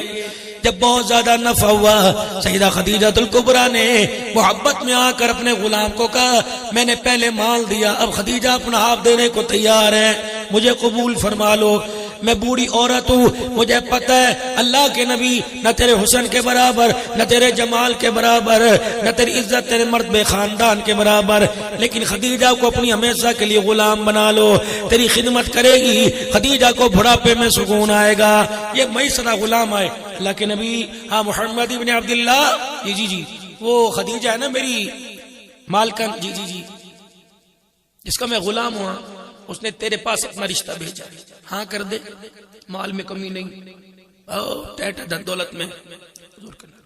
جب بہت زیادہ نفع ہوا، سیدہ خدیجہ الکبریٰ نے محبت میں آ کر اپنے غلام کو کہا میں نے پہلے مال دیا، اب خدیجہ اپنا ہاتھ دینے کو تیار ہے، مجھے قبول فرما لو. میں بوڑھی عورت ہوں، مجھے پتہ ہے اللہ کے نبی نہ تیرے حسن کے برابر، نہ تیرے جمال کے برابر، نہ تیری عزت تیرے مرتبے خاندان کے برابر، لیکن خدیجہ کو اپنی ہمیشہ کے لیے غلام بنا لو، تیری خدمت کرے گی، خدیجہ کو بڑھاپے میں سکون آئے گا. یہ میسرہ غلام آئے اللہ کے نبی. ہاں محمد ابن عبداللہ، جی وہ خدیجہ ہے نا میری مالکن، جی جس کا میں غلام ہوا، اس نے تیرے پاس اپنا رشتہ بھیجا. ہاں کر دے، مال میں کمی نہیں، ٹیٹا دھن دولت میں حضور کرنا.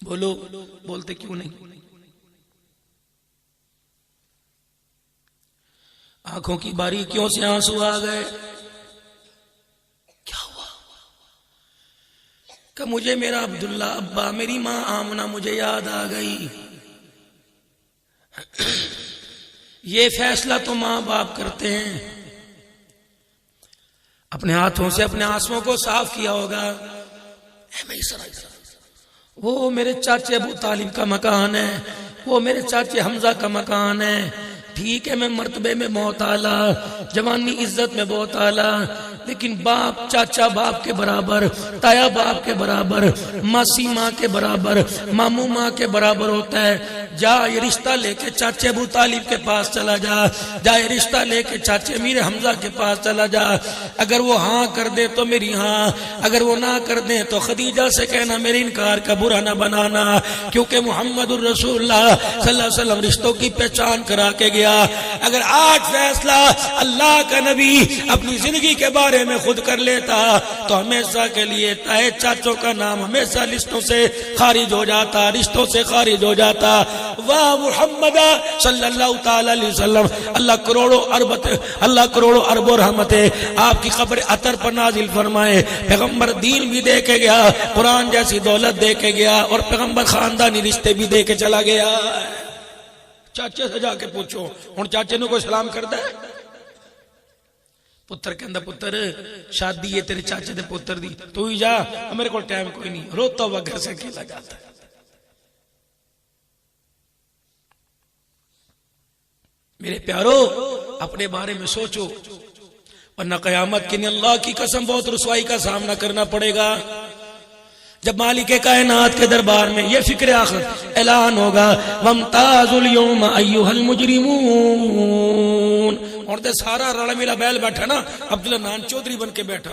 بولو، بولتے کیوں نہیں؟ آنکھوں کی باریکیوں سے آنسو آ گئے. کیا ہوا؟ کہ مجھے میرا عبداللہ ابا، میری ماں آمنہ مجھے یاد آ گئی. یہ فیصلہ تو ماں باپ کرتے ہیں. اپنے ہاتھوں سے اپنے آنسوؤں کو صاف کیا ہوگا. وہ میرے چاچے ابو طالب کا مکان ہے، وہ میرے چاچے حمزہ کا مکان ہے. ٹھیک ہے میں مرتبے میں بہت اعلیٰ، جوانی عزت میں بہت اعلیٰ، لیکن باپ چاچا باپ کے برابر، تایا باپ کے برابر، ماسی ماں کے برابر، ماموں ماں کے برابر ہوتا ہے. جا یہ رشتہ لے کے چاچے ابو طالب کے پاس چلا جا، جا یہ رشتہ لے کے چاچے میرے حمزہ کے پاس چلا جا. اگر وہ ہاں کر دے تو میری ہاں، اگر وہ نہ کر دے تو خدیجہ سے کہنا میرے انکار کا برا نہ بنانا، کیونکہ محمد الرسول اللہ صلی اللہ علیہ وسلم رشتوں کی پہچان کرا کے گیا. اگر آج فیصلہ اللہ کا نبی اپنی زندگی کے بارے میں خود کر لیتا تو ہمیشہ کے لیے تائے چاچوں کا نام ہمیشہ لسٹوں سے خارج ہو جاتا، رشتوں سے خارج ہو جاتا. واہ محمد صلی اللہ تعالی علیہ وسلم، اللہ کروڑوں ارب و رحمتیں آپ کی قبر عطر پر نازل فرمائے. پیغمبر دین بھی دے کے گیا، قرآن جیسی دولت دے کے گیا، اور پیغمبر خاندانی رشتے بھی دے کے چلا گیا. چاچے سے جا کے پوچھو، ہن چاچے نے کوئی سلام کرتا ہے؟ پتر کہندا پتر شادی ہے تیرے چاچے دے پتر دی، تو ہی جا، میرے کو ٹائم کوئی نہیں. روتا ہوا گھر سے اکیلا جاتا ہے. میرے پیارو اپنے بارے میں سوچو، ورنہ قیامت کے دن اللہ کی قسم بہت رسوائی کا سامنا کرنا پڑے گا. جب مالک کائنات کے دربار میں یہ فکر آخرت اعلان ہوگا، وامتازوا اليوم ایھا المجرمون، اور دے سارا رڑا میرا بیل بیٹھا نا، عبداللہ نان چودھری بن کے بیٹھا.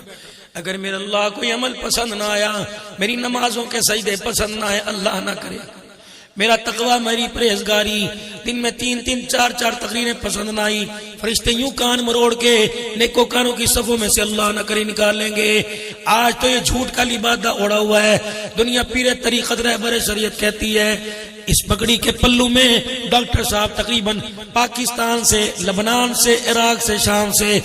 اگر میرا اللہ کوئی عمل پسند نہ آیا، میری نمازوں کے سجدے پسند نہ آئے، اللہ نہ کرے، میرا تقوی، میری پرہیزگاری، دن میں 3 4 تقریریں پسند نہ آئی، فرشتے یوں کان مروڑ کے نیکوکاروں کی صفوں میں سے اللہ نہ کرے نکال لیں گے. آج تو یہ جھوٹ کا لبادہ اوڑا ہوا ہے. دنیا پیر طریقت رہبر شریعت کہتی ہے اس پگڑی کے پلو میں ڈاکٹر صاحب تقریباً پاکستان سے، لبنان سے، عراق سے، شام سے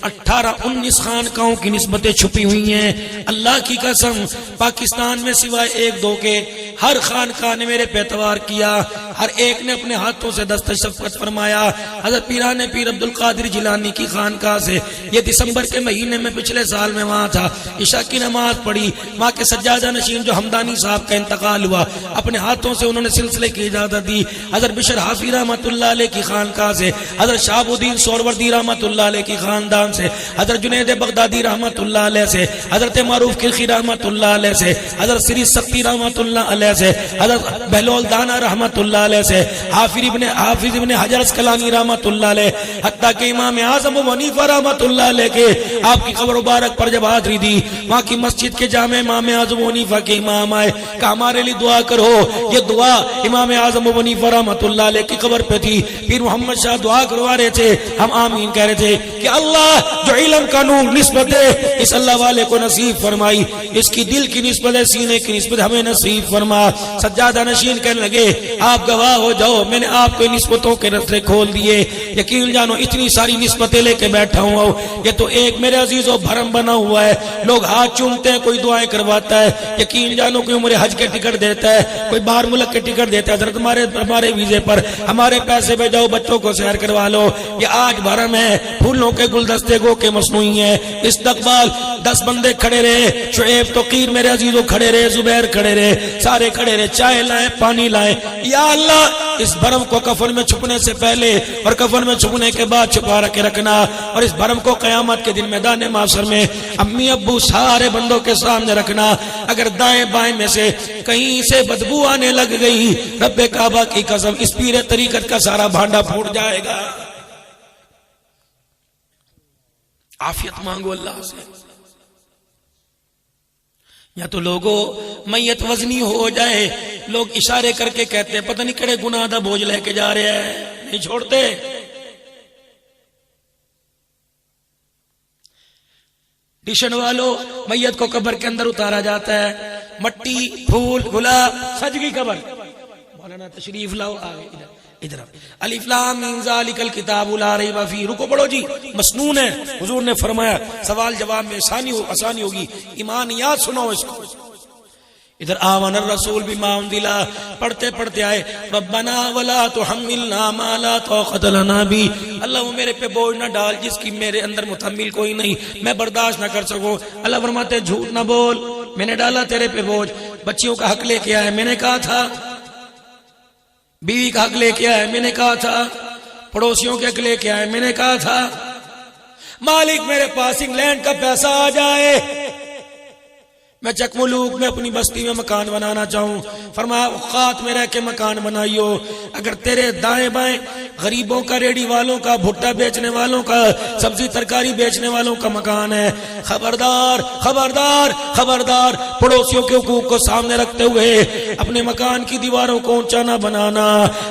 18-19 خانقاہوں کی نسبتیں چھپی ہوئی ہیں. اللہ کی قسم پاکستان میں سوائے 1-2 کے ہر خانقاہ نے میرے پہ اعتبار کیا، ہر ایک نے اپنے ہاتھوں سے دست شفقت فرمایا. حضرت پیران پیر عبد القادر جیلانی کی خانقاہ سے یہ دسمبر کے مہینے میں پچھلے سال میں وہاں تھا، عشاء کی نماز پڑھی، وہاں کے سجادہ نشین جو حمدانی صاحب کا انتقال ہوا، اپنے ہاتھوں سے انہوں نے سلسلے کی اجازت دی. حضرت بشر حافظ رحمۃ اللہ علیہ کی خانقاہ سے، حضرت شہاب الدین سہروردی رحمۃ اللہ علیہ کی خاندان سے، حضرت جنید بغدادی رحمۃ اللہ علیہ سے، حضرت معروف کرخی رحمۃ اللہ علیہ سے، حضرت سری سختی رحمۃ اللہ علیہ سے، حضرت بہلول دانا رحمۃ اللہ علیہ سے، حافظ ابن حجر اسقلانی رحمۃ اللہ علیہ، حتیٰ کہ امام اعظم ابو حنیفہ رحمۃ اللہ علیہ کے آپ کی قبر مبارک پر جب حاضری دی، وہاں کی مسجد کے جامع امام اعظم ابو حنیفہ کے امام آئے کہ ہمارے لیے دعا کرو. یہ دعا امام اعظم ابو حنیفہ رحمۃ اللہ علیہ کی قبر پہ تھی. پیر محمد شاہ دعا کروا رہے تھے، ہم آمین کہہ رہے تھے کہ اللہ جو علم کا نور نسبت ہے اس اللہ والے کو نصیب فرمائی، اس کی دل کی نسبت ہے، سینے کی نسبت ہمیں نصیب فرما. سجادہ نشین کہنے لگے آپ گواہ ہو جاؤ، میں نے آپ کو نسبتوں کے رستے کھول دیے. یقین جانو اتنی ساری نسبتیں لے کے بیٹھا ہوا ہوں، یہ تو ایک میرے عزیزوں بھرم بنا ہوا ہے. لوگ ہاتھ چومتے ہیں، کوئی دعائیں کرواتا ہے، یقین جانو کوئی عمر حج کے ٹکٹ دیتا ہے، کوئی باہر ملک کے ٹکٹ دیتا ہے، حضرت ہمارے ویزے پر ہمارے پیسے پہ جاؤ بچوں کو سیر کروا لو. یہ آج بھرم ہے، پھولوں کے گلدستے گو کے مصنوعی ہیں. استقبال 10 بندے کھڑے رہے، شعیب توقیر میرے عزیزوں کھڑے رہے، زبیر کھڑے رہے، سارے کھڑے رہے، چائے لائیں، پانی لائیں. یا اللہ اس بھرم کو کفن میں چھپنے سے پہلے اور کفن میں چھپنے کے بعد چھپا کے رکھنا، اور اس بھرم کو قیامت کے دن میدان محشر میں امی ابو سارے بندوں کے سامنے رکھنا. اگر دائیں بائیں میں سے کہیں سے بدبو آنے لگ گئی، رب کعبہ کی قسم اس پیر طریقت کا سارا بھانڈا پھوٹ جائے گا. عافیت مانگو اللہ سے. یا تو لوگوں میت وزنی ہو جائے، لوگ اشارے کر کے کہتے ہیں پتہ نہیں کڑے گناہ دا بوجھ لے کے جا رہے ہیں، نہیں چھوڑتے. ڈشن والو میت کو قبر کے اندر اتارا جاتا ہے، مٹی، پھول، گلاب، سج گئی قبر. مولانا تشریف لاؤ آگے ادھر. الف لام میم ذالک الکتاب لا ریب فیہ. رکو پڑھو جی، مسنون ہے. حضور نے فرمایا سوال جواب میں آسانی ہوگی، ایمانیات سنو اس کو. ادھر آمن الرسول بما انزل، پڑھتے پڑھتے آئے ربنا ولا تحملنا ما لا طاقت لنا به. اللہ وہ میرے پہ بوجھ نہ ڈال جس کی میرے اندر متحمل کوئی نہیں، میں برداشت نہ کر سکوں. اللہ فرماتے جھوٹ نہ بول، میں نے ڈالا تیرے پہ بوجھ، بچیوں کا حق لے کے آئے میں نے کہا تھا، بیوی کا حق لے کے آئے میں نے کہا تھا، پڑوسیوں کے حق لے کے آئے میں نے کہا تھا، مالک میرے پاس انگلینڈ کا پیسہ آ جائے، میں چک ملوک میں اپنی بستی میں مکان بنانا چاہوں، فرمایا اوقات میں رہ کے مکان بنائیو، اگر تیرے دائیں بائیں غریبوں کا، ریڑی والوں کا، بھٹا بیچنے والوں کا، سبزی ترکاری بیچنے والوں کا مکان ہے، خبردار خبردار خبردار، پڑوسیوں کے حقوق کو سامنے رکھتے ہوئے اپنے مکان کی دیواروں کو اونچا نہ بنانا،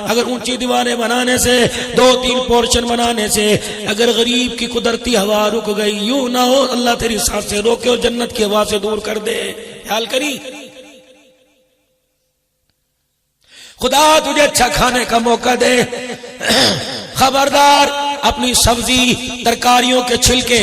اگر اونچی دیواریں بنانے سے، 2-3 پورشن بنانے سے اگر غریب کی قدرتی ہوا رک گئی، یوں نہ ہو اللہ تیری سانسیں روکے اور جنت کی ہوا سے دور کر دے، خیال کری خدا تجھے اچھا کھانے کا موقع دے، خبردار اپنی سبزی ترکاریوں کے چھلکے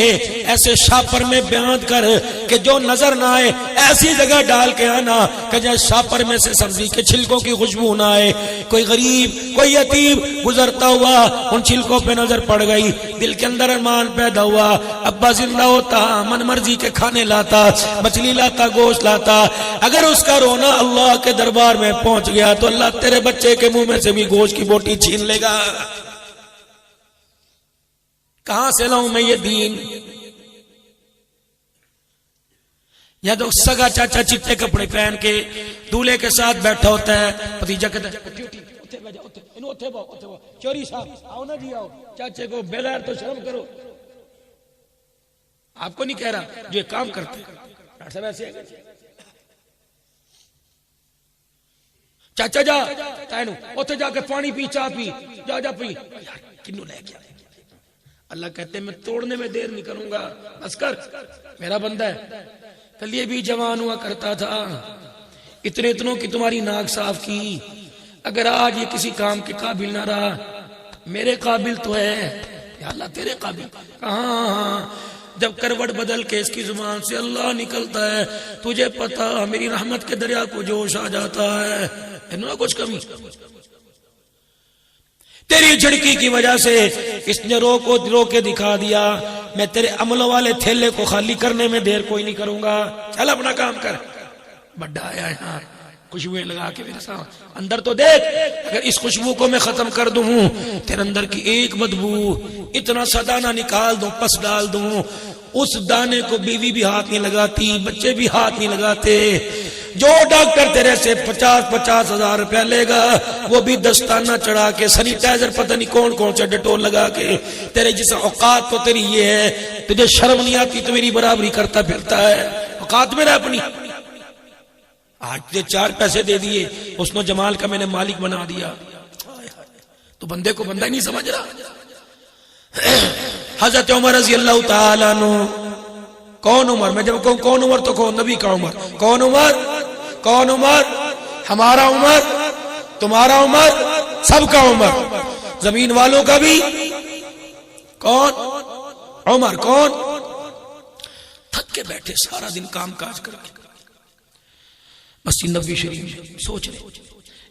ایسے شاپر میں بیان کر کہ جو نظر نہ آئے، ایسی جگہ ڈال کے آنا کہ جہاں شاپر میں سے سبزی کے چھلکوں کی خوشبو نہ آئے، کوئی غریب کوئی یتیم گزرتا ہوا ان چھلکوں پہ نظر پڑ گئی، دل کے اندر ارمان پیدا ہوا، ابا زندہ ہوتا من مرضی کے کھانے لاتا، مچھلی لاتا، گوشت لاتا، اگر اس کا رونا اللہ کے دربار میں پہنچ گیا تو اللہ تیرے بچے کے منہ میں سے بھی گوشت کی بوٹی چھین لے گا۔ کہاں سے لاؤں میں یہ دین؟ یا تو سگا چاچا چٹے کپڑے پہن کے دولہے کے ساتھ بیٹھا ہوتا ہے، بھتیجا کہتا ہے چوری صاحب آؤ نا جی آؤ، چاچے کو بغیر تو شرم کرو، آپ کو نہیں کہہ رہا جو ایک کام کرتے ڈاکٹر صاحب ایسے چاچا جا تینو اوتھے جا کے پانی پی، چاہ پی، جا جا پی، کنو لے کے اللہ کہتے ہیں میں توڑنے میں دیر نہیں کروں گا، بس کر میرا بندہ ہے۔ کل یہ بھی جوان ہوا کرتا تھا، اتنوں کی تمہاری ناک صاف کی، اگر آج یہ کسی کام کے قابل نہ رہا، میرے قابل تو ہے یا اللہ تیرے قابل کہاں؟ جب کروٹ بدل کے اس کی زبان سے اللہ نکلتا ہے، تجھے پتا میری رحمت کے دریا کو جوش آ جاتا ہے، انہوں کچھ کمی تیری جھڑکی کی وجہ سے اس نے رو کے دکھا دیا، میں تیرے عملوں والے تھیلے کو خالی کرنے میں دیر کوئی نہیں کروں گا، چل اپنا کام کر۔ بڑا آیا یہاں خوشبوئیں لگا کے میرے ساتھ اندر تو دیکھ، اگر اس خوشبو کو میں ختم کر دوں، تیرے اندر کی ایک بدبو اتنا سا دانہ نکال دوں، پس ڈال دوں، اس دانے کو بیوی بھی ہاتھ نہیں لگاتی، بچے بھی ہاتھ نہیں لگاتے، جو ڈاکٹر تیرے سے 50 ہزار روپیہ لے گا وہ بھی دستانہ چڑھا کے سینیٹائزر پتہ نہیں کون سے ڈیٹول لگا کے، تیرے جیسا اوقات تو تیری یہ ہے، تجھے شرم نہیں آتی تو میری برابری کرتا پھرتا ہے، اوقات میرا اپنی، آج تجھے 4 پیسے دے دیے، حسن و جمال کا میں نے مالک بنا دیا، تو بندے کو بندہ ہی نہیں سمجھ رہا۔ حضرت عمر رضی اللہ تعالیٰ عنہ، کون عمر؟ میں جب کہوں کون عمر تو کون نبی کا عمر، کون عمر؟ کون عمر؟ ہمارا عمر، تمہارا عمر، سب کا عمر، زمین والوں کا بھی کون؟ عمر کون؟ تھک کے بیٹھے سارا دن کام کاج کر کے مسجد نبوی شریف سوچ رہے،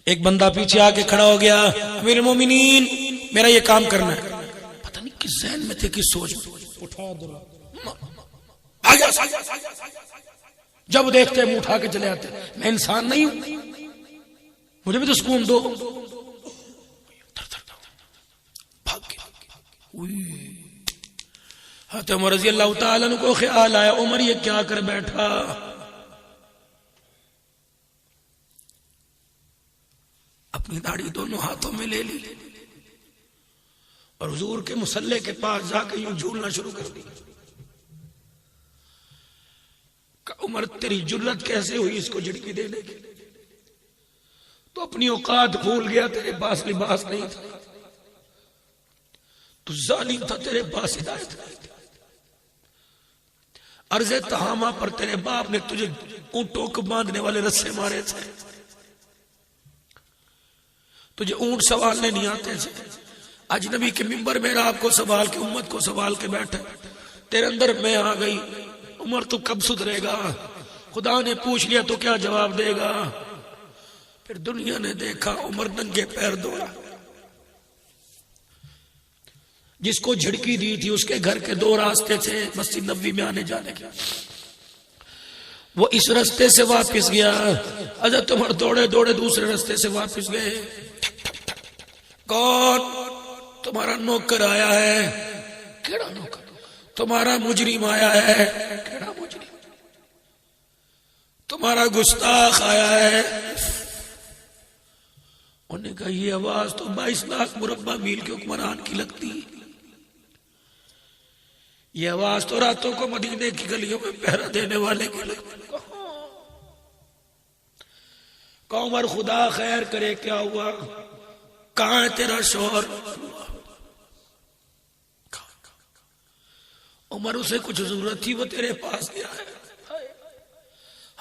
ایک بندہ پیچھے آ کے کھڑا ہو گیا، امیر المومنین میرا یہ کام کرنا ہے، پتہ نہیں کس ذہن میں تھے، کس سوچ میں، اٹھا دو آگیا، جب دیکھتے منہ اٹھا کے چلے آتے، میں انسان نہیں ہوں، مجھے بھی تو سکون دو، بھاگ گیا۔ حضرت عمر رضی اللہ تعالیٰ عنہ کو خیال آیا، عمر یہ کیا کر بیٹھا، اپنی داڑھی دونوں ہاتھوں میں لے لی اور حضور کے مصلی کے پاس جا کے یوں جھولنا شروع کر دی۔ عمر تیری جرت کیسے ہوئی اس کو جھڑکی دینے کی؟ تو اپنی اوقات بھول گیا، تیرے پاس لباس نہیں تھا، تو ظالم تھا، تیرے پاس ہدایت نہیں تھی، عرض تہامہ پر تیرے باپ نے تجھے اونٹوں کو باندھنے والے رسے مارے تھے، تجھے اونٹ سوالنے نہیں آتے تھے، اجنبی کے منبر میں آپ کو سوال کے امت کو سوال کے بیٹھے، تیرے اندر میں آ گئی، عمر تو کب سدھرے گا؟ خدا نے پوچھ لیا تو کیا جواب دے گا؟ پھر دنیا نے دیکھا عمر ننگے پیر دوڑا، جس کو جھڑکی دی تھی اس کے گھر کے 2 راستے تھے مسجد نبوی میں آنے جانے کے، وہ اس رستے سے واپس گیا، حضرت عمر دوڑے دوڑے دوسرے رستے سے واپس گئے. کون؟ تمہارا نوکر آیا ہے. کیڑا نوکر؟ تمہارا مجرم آیا ہے. کیڑا مجرم؟ تمہارا گستاخ آیا ہے. انہوں نے کہا یہ آواز تو 22 لاکھ مربع میل کے حکمران کی لگتی ہے. یہ آواز تو راتوں کو مدینے کی گلیوں میں پہرا دینے والے کی لگتی. عمر خدا خیر کرے، کیا ہوا؟ کہاں ہے تیرا شوہر؟ عمر اسے کچھ ضرورت تھی، وہ تیرے پاس گیا ہے.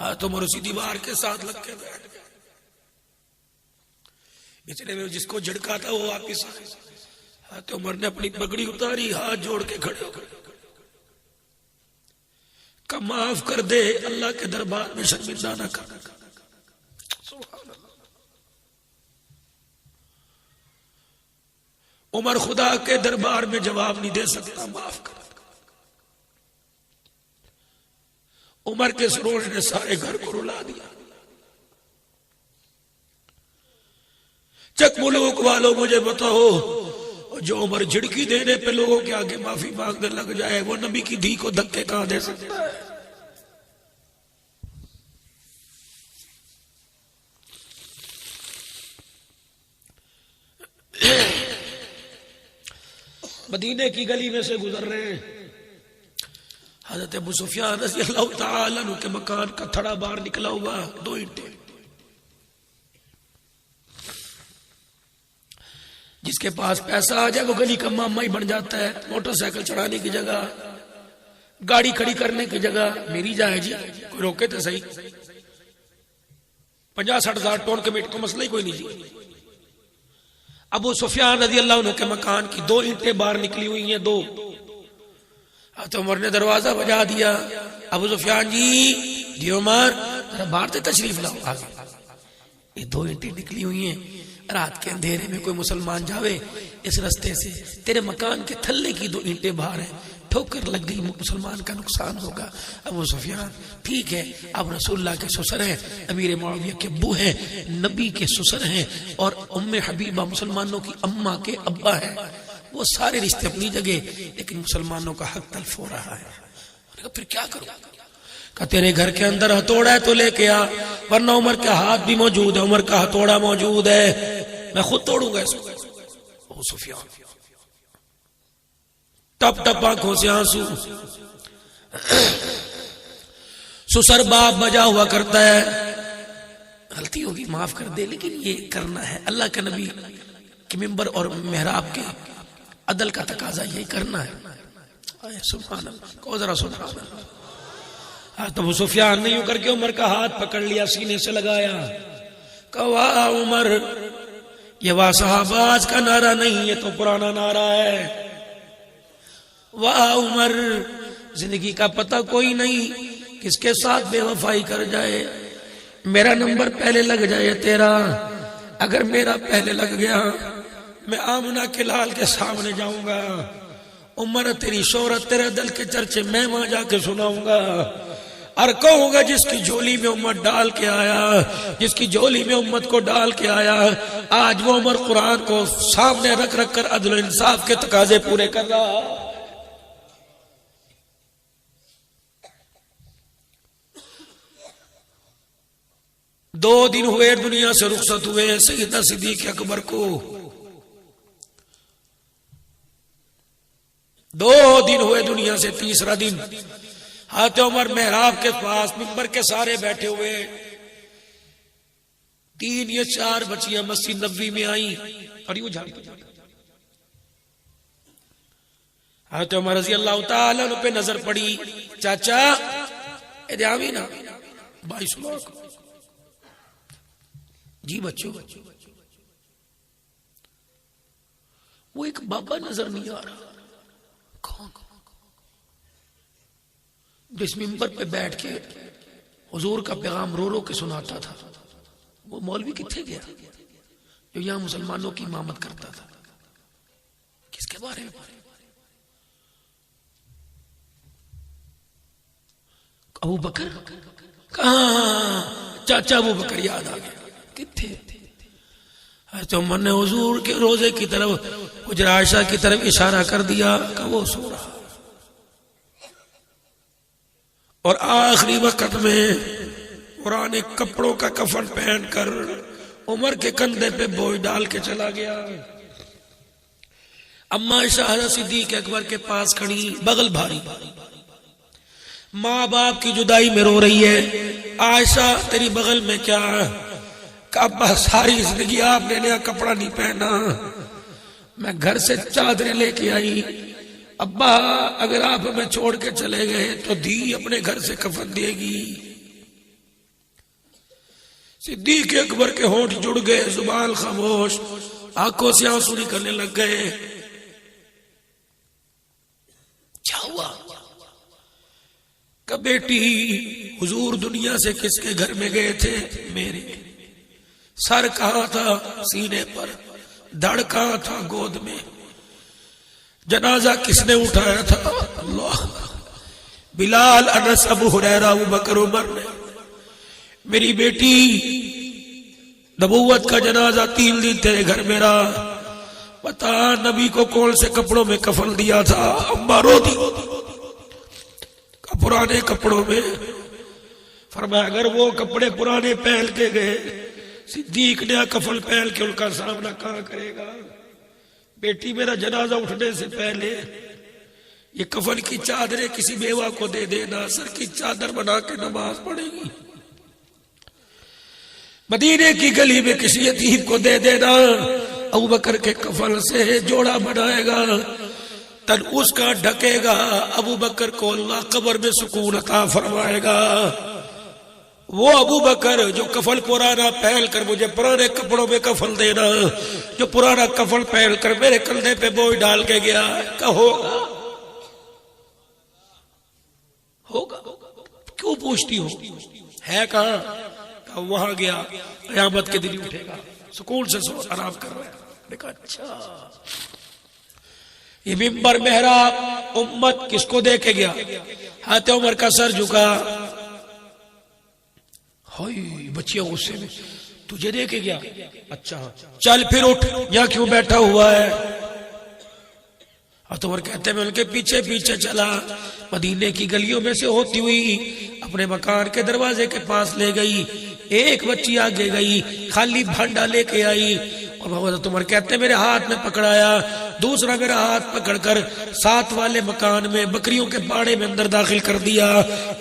ہاں تو عمر اسی دیوار کے ساتھ لگ کے بیٹھ گیا. بچڑے میں جس کو جھڑکا تھا وہ واپس آئے. ہاں تو عمر نے اپنی پگڑی اتاری، ہاتھ جوڑ کے کھڑے ہو گئے. کہ معاف کر دے، اللہ کے دربار میں شرمندہ نہ کر. عمر خدا کے دربار میں جواب نہیں دے سکتا، معاف کر. عمر کے سروش نے سارے گھر کو رلا دیا. چک ملوک والوں مجھے بتاؤ، جو عمر جھڑکی دینے پہ لوگوں کے آگے معافی مانگنے لگ جائے، وہ نبی کی دھی کو دھکے کہاں دے سکتا ہے؟ مدینے کی گلی میں سے گزر رہے ہیں. حضرت ابو سفیان رضی اللہ تعالی عنہ کے مکان کا تھڑا باہر نکلا ہوا، 2 اینٹیں. جس کے پاس پیسہ آ جائے وہ گلی کا ماما ہی بن جاتا ہے. موٹر سائیکل چڑھانے کی جگہ، گاڑی کھڑی کرنے کی جگہ میری جائے جی، کوئی روکے تو صحیح. 50-60 ہزار ٹون کے میٹ کو مسئلہ ہی کوئی نہیں جی. ابو سفیان رضی اللہ عنہ کے مکان کی 2 اینٹیں باہر نکلی ہوئی ہیں، 2. تو عمر نے دروازہ بجا دیا. ابو سفیان جی عمر ذرا باہر سے تشریف لاؤ. آگے یہ 2 اینٹیں نکلی ہوئی ہیں، رات کے اندھیرے میں کوئی مسلمان جاوے اس رستے سے، تیرے مکان کے تھلے کی 2 اینٹیں باہر ہیں، ٹھوکر لگ گئی مسلمان کا نقصان ہوگا. ابو سفیان ٹھیک ہے، اب رسول اللہ کے سسر ہیں، امیر معاویہ کے ابو ہیں، نبی کے سسر ہیں، اور ام حبیبہ مسلمانوں کی اماں کے ابا ہیں. وہ سارے رشتے اپنی جگہ، لیکن مسلمانوں کا حق تلف ہو رہا ہے. پھر کیا کروں؟ کہ تیرے گھر کے اندر ہتھوڑا ہے تو لے کے آ، ورنہ عمر کا ہاتھ بھی موجود ہے، عمر کا ہتھوڑا موجود ہے، میں خود توڑوں گا اس کو. ابو سفیان ٹپ ٹپ آنکھوں سے آنسو. سسر باپ بجا ہوا کرتا ہے، غلطی ہوگی معاف کر دے، لیکن یہ کرنا ہے. اللہ کے نبی کے منبر اور محراب کے عدل کا تقاضا یہی کرنا ہے. سبحان اللہ، کو ذرا سبحان اللہ. تو ابو سفیان نے یوں کر کے عمر کا ہاتھ پکڑ لیا، سینے سے لگایا، کہا واہ عمر، یہ واہ صحابہ آج کا نعرہ نہیں، یہ تو پرانا نعرہ ہے. واہ عمر، زندگی کا پتہ کوئی نہیں کس کے ساتھ بے وفائی کر جائے. میرا نمبر پہلے لگ جائے تیرا، اگر میرا پہلے لگ گیا میں آمنہ کے لال کے سامنے جاؤں گا. عمر تیری شہرت، تیرے دل کے چرچے میں وہاں جا کے سناؤں گا، اور کہوں گا جس کی جھولی میں امت ڈال کے آیا، جس کی جھولی میں امت کو ڈال کے آیا، آج وہ عمر قرآن کو سامنے رکھ رکھ کر عدل و انصاف کے تقاضے پورے کر رہا. دو دن ہوئے دنیا سے رخصت ہوئے سیدنا صدیق اکبر کو، 2 دن ہوئے دنیا سے. تیسرا دن حضرت عمر محراب کے پاس منبر کے سارے بیٹھے ہوئے، 3 یا 4 بچیاں مسجد نبوی میں آئیں اور یوں جھانکتی. حضرت عمر رضی اللہ تعالیٰ عنہ پہ نظر پڑی، چاچا ادھیامی نا 22 لوگ. جی بچوں، وہ ایک بابا نظر نہیں آ رہا، کون جس منبر پہ بیٹھ کے حضور کا پیغام رو رو کے سناتا تھا؟ وہ مولوی کتنے گیا جو یہاں مسلمانوں کی امامت کرتا تھا؟ کس کے بارے میں؟ ابو بکر کہاں چاچا ابو بکر یاد آ گیا کتنے تو من نے حضور کے روزے کی طرف حجر عائشہ کی طرف اشارہ کر دیا کہ وہ سو رہا، اور آخری وقت میں پرانے کپڑوں کا کفن پہن کر عمر کے کندھے پہ بوجھ ڈال کے چلا گیا۔ اما عائشہ حضرت صدیق اکبر کے پاس کھڑی، بغل بھاری، ماں باپ کی جدائی میں رو رہی ہے۔ عائشہ تیری بغل میں کیا؟ کہ ابا ساری زندگی آپ نے نیا کپڑا نہیں پہنا، میں گھر سے چادریں لے کے آئی، ابا اگر آپ ہمیں چھوڑ کے چلے گئے تو دھی اپنے گھر سے کفن دے گی۔ صدیق اکبر کے ہونٹ جڑ گئے، زبان خاموش، آنکھوں سے آنسو نکلنے لگ گئے۔ کیا ہوا؟ کہ بیٹی حضور دنیا سے کس کے گھر میں گئے تھے؟ میرے۔ سر کہاں تھا؟ سینے پر۔ دھڑ کہاں تھا؟ گود میں۔ جنازہ کس نے اٹھایا تھا؟ اللہ۔ بلال، انس، ابو ہریرہ، ابو بکر، عمر نے۔ میری بیٹی نبوت کا جنازہ 3 دن تیرے گھر میں رہا، بتا نبی کو کون سے کپڑوں میں کفن دیا تھا؟ اما رو دی، پرانے کپڑوں میں۔ فرمایا اگر وہ کپڑے پرانے پہن کے گئے، صدیق نے کفن پہن کے ان کا سامنا کہاں کرے گا؟ بیٹی میرا جنازہ اٹھنے سے پہلے یہ کفن کی چادریں کسی بیوہ کو دے دینا، سر کی چادر بنا کے نماز پڑھے گی۔ مدینے کی گلی میں کسی یتیم کو دے دینا، ابو بکر کے کفن سے جوڑا بنائے گا، تن اس کا ڈھکے گا، ابو بکر کو اللہ قبر میں سکون عطا فرمائے گا۔ وہ ابو بکر جو کفن پرانا پہن کر مجھے پرانے کپڑوں میں کفن دینا، جو پرانا کفن پہن کر میرے کندھے پہ بوجھ ڈال کے گیا، کہو ہوگا؟ کیوں پوچھتی ہو؟ ہے کہاں؟ کہ وہاں گیا، قیامت کے دن اٹھے گا، سکون سے سو آرام کر رہا ہے۔ دیکھا اچھا یہ ممبر محراب امت کس کو دے کے گیا؟ حضرت عمر کا سر جھکا، ہوئی بچیاں غصے میں، تجھے دے کے گیا؟ اچھا چل پھر اٹھ، یہاں کیوں بیٹھا ہوا ہے؟ حضرت عمر کہتے ہیں میں ان کے پیچھے پیچھے چلا، مدینے کی گلیوں میں سے ہوتی ہوئی اپنے مکان کے دروازے کے پاس لے گئی، ایک بچی آگے گئی، خالی بھانڈا لے کے آئی، اور حضرت عمر کہتے ہیں میرے ہاتھ میں پکڑایا، دوسرا میرا ہاتھ پکڑ کر ساتھ والے مکان میں بکریوں کے باڑے میں اندر داخل کر دیا۔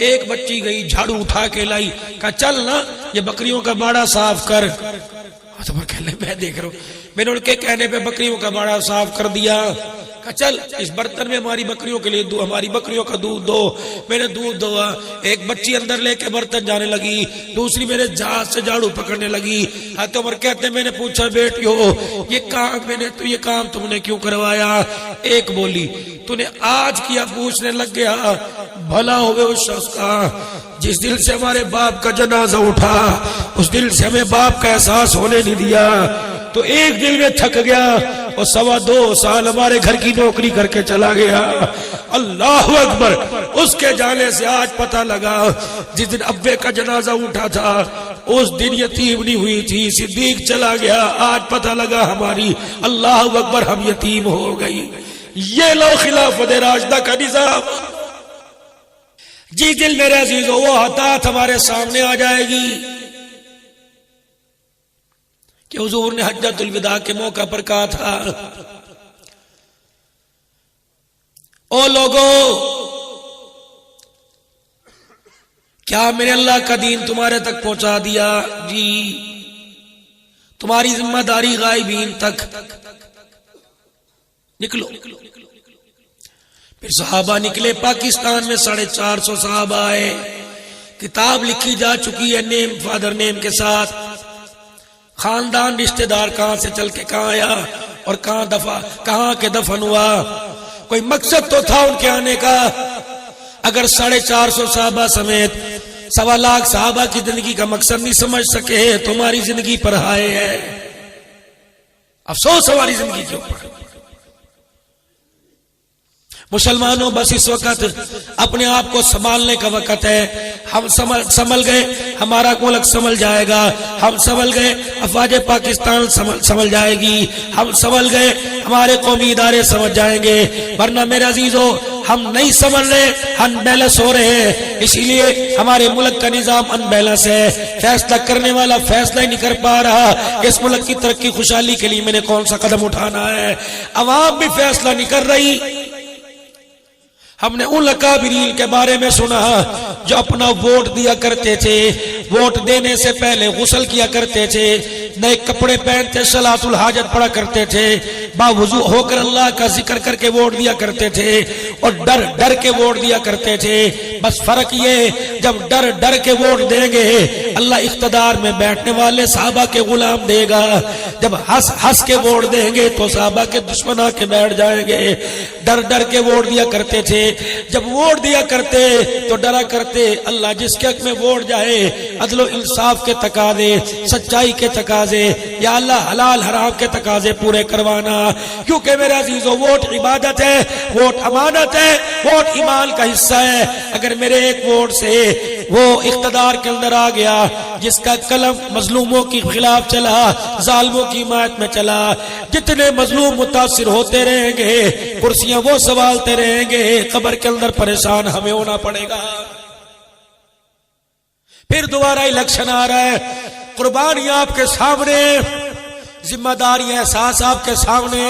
ایک بچی گئی جھاڑو اٹھا کے لائی، کہا چل نا یہ بکریوں کا باڑا صاف کر۔ حضرت عمر کہنے میں دیکھ رہا ہوں، میں نے ان کے کہنے پہ بکریوں کا باڑا صاف کر دیا، کہا چل اس برتن میں ہماری بکریوں کے لیے دو، ہماری بکریوں کا دودھ دو۔ میں نے دودھ دوا، ایک بچی اندر لے کے برتن جانے لگی، دوسری میرے جہاز سے جھاڑو پکڑنے لگی۔ حضرت عمر کہتے ہیں میں نے پوچھا بیٹیو یہ کام تم نے کیوں کروایا؟ ایک بولی تو نے آج کیا؟ پوچھنے لگ گیا بھلا ہوئے اس شخص کا جس دل سے ہمارے باپ کا جنازہ اٹھا، اس دل سے ہمیں باپ کا احساس ہونے نہیں دیا، تو ایک دل میں تھک گیا اور 2.25 سال ہمارے گھر کی نوکری کر کے چلا گیا۔ اللہ اکبر۔ اس کے جانے سے آج پتہ لگا جس دن ابے کا جنازہ اٹھا تھا اس دن یتیم نہیں ہوئی تھی، صدیق چلا گیا، آج پتہ لگا ہماری، اللہ اکبر، ہم یتیم ہو گئی۔ یہ لو خلافت راشدہ کا نظام، جس دل میرے عزیزو وہ عطات ہمارے سامنے آ جائے گی کہ حضور نے حجۃ الوداع کے موقع پر کہا تھا او لوگو کیا میں نے اللہ کا دین تمہارے تک پہنچا دیا؟ جی۔ تمہاری ذمہ داری غائبین تک، نکلو۔ پھر صحابہ نکلے، پاکستان میں 450 صحابہ آئے، کتاب لکھی جا چکی ہے نیم فادر نیم کے ساتھ، خاندان رشتہ دار کہاں سے چل کے کہاں آیا اور کہاں کے دفن ہوا، کوئی مقصد تو تھا ان کے آنے کا۔ اگر 450 صحابہ سمیت 1.25 لاکھ صحابہ کی زندگی کا مقصد نہیں سمجھ سکے، تمہاری زندگی پر ہائے ہے، افسوس ہماری زندگی کے اوپر۔ مسلمانوں بس اس وقت اپنے آپ کو سنبھالنے کا وقت ہے. ہم سنبھل گئے ہمارا ملک سنبھل جائے گا. ہم سنبھل گئے افواج پاکستان سنبھل جائے گی. ہم سنبھل گئے ہمارے قومی ادارے سمجھ جائیں گے. ورنہ میرے عزیزو ہم نہیں سمجھ رہے, ان بیلنس ہو رہے ہیں. اسی لیے ہمارے ملک کا نظام ان بیلنس ہے. فیصلہ کرنے والا فیصلہ ہی نہیں کر پا رہا کہ اس ملک کی ترقی خوشحالی کے لیے میں نے کون سا قدم اٹھانا ہے. عوام بھی فیصلہ نہیں کر رہی. ہم نے ان اکابرین کے بارے میں سنا جو اپنا ووٹ دیا کرتے تھے, ووٹ دینے سے پہلے غسل کیا کرتے تھے, نئے کپڑے پہنتے, صلاۃ الحاجت پڑھا کرتے تھے, باوضو ہو کر اللہ کا ذکر کر کے ووٹ دیا کرتے تھے, اور ڈر ڈر کے ووٹ دیا کرتے تھے. بس فرق یہ جب ڈر ڈر کے ووٹ دیں گے اللہ اقتدار میں بیٹھنے والے صحابہ کے غلام دے گا. جب ہنس ہنس کے ووٹ دیں گے تو صحابہ کے دشمن آ کے بیٹھ جائیں گے. ڈر ڈر کے ووٹ دیا کرتے تھے. جب ووٹ دیا کرتے تو ڈرا کرتے اللہ جس کے حق میں ووٹ جائے عدل و انصاف کے تقاضے, سچائی کے تقاضے, یا اللہ حلال حرام کے تقاضے پورے کروانا. کیونکہ میرے عزیزو ووٹ عبادت ہے, ووٹ امانت ہے, ووٹ ایمان کا حصہ ہے. اگر میرے ایک ووٹ سے وہ اقتدار کے اندر آ گیا جس کا قلم مظلوموں کے خلاف چلا, ظالموں کی حمایت میں چلا, جتنے مظلوم متاثر ہوتے رہیں گے, کرسیاں وہ سوالتے رہیں گے, قبر کے اندر پریشان ہمیں ہونا پڑے گا. پھر دوبارہ الیکشن آ رہا ہے, قربانی آپ کے سامنے, ذمہ داری احساس آپ کے سامنے.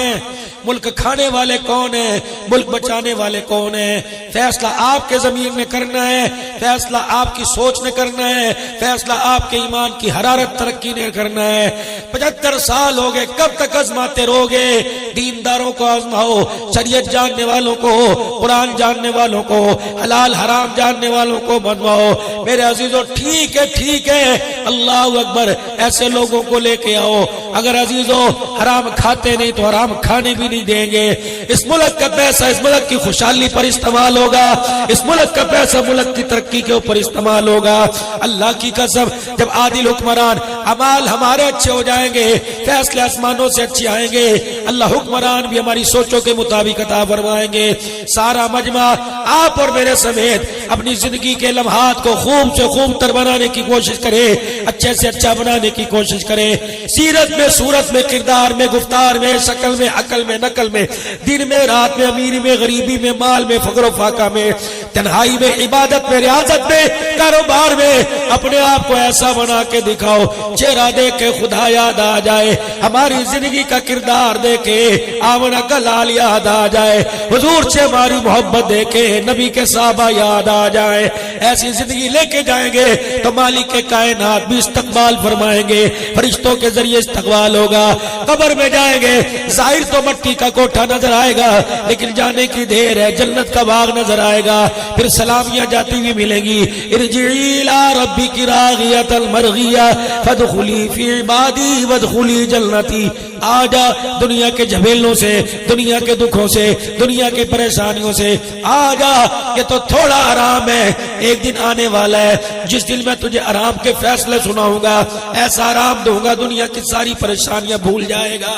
ملک کھانے والے کون ہیں, ملک بچانے والے کون ہیں؟ فیصلہ آپ کے ضمیر نے کرنا ہے, فیصلہ آپ کی سوچ نے کرنا ہے, فیصلہ آپ کے ایمان کی حرارت ترقی نے کرنا ہے. 75 سال ہو گئے, کب تک آزماتے رہو گے؟ دینداروں کو آزماؤ, شریعت جاننے والوں کو, قرآن جاننے والوں کو, حلال حرام جاننے والوں کو آزماؤ. میرے عزیزو ٹھیک ہے, ٹھیک ہے, اللہ اکبر, ایسے لوگوں کو لے کے آؤ. اگر عزیزو حرام کھاتے نہیں تو حرام کھانے بھی نہیں دیں گے. اس ملک کا پیسہ اس ملک کی خوشحالی پر استعمال ہوگا, اس ملک کا پیسہ ملک کی ترقی کے اوپر استعمال ہوگا. اللہ کی قسم جب عادل حکمران, اعمال ہمارے اچھے ہو جائیں گے, فیصلے آسمانوں سے اچھے آئیں گے, اللہ حکمران بھی ہماری سوچوں کے مطابق عطا فرمائیں گے. سارا مجمع آپ اور میرے سمیت اپنی زندگی کے لمحات کو خوب سے خوب تر بنانے کی کوشش کرے, اچھے سے اچھا بنانے کی کوشش کرے. سیرت میں, صورت میں, کردار میں, گفتار میں, شکل میں, عقل میں, نقل میں, دن میں, رات میں, امیری میں, غریبی میں, مال میں, فقر و فاقہ میں, تنہائی میں, عبادت میں, ریاضت میں, کاروبار میں اپنے آپ کو ایسا بنا کے دکھاؤ چہرہ دیکھ کے خدا یاد آ جائے, ہماری زندگی کا کردار دیکھ کے آمنہ کا لال یاد آ جائے, حضور سے ہماری محبت دیکھ کے نبی کے صحابہ یاد آ جائے. ایسی زندگی لے کے جائیں گے تو مالک کے کائنات بھی استقبال فرمائیں گے, فرشتوں کے ذریعے استقبال ہوگا. قبر میں جائیں گے, ظاہر تو مٹی کا کوٹھا نظر آئے گا لیکن جانے کی دیر ہے, جنت کا باغ نظر آئے گا. پھر سلامیاں جاتی ہوئی ملیں گی, ارجعی الی ربک راغیۃ مرغیہ فادخلی فی عبادی وادخلی جنتی. آجا دنیا کے جھمیلوں سے, دنیا کے دکھوں سے, دنیا کے پریشانیوں سے آجا, یہ تو تھوڑا آرام ہے, ایک دن آنے والا ہے جس دن میں تجھے آرام کے فیصلے سناؤں گا, ایسا آرام دوں گا دنیا کی ساری پریشانیاں بھول جائے گا.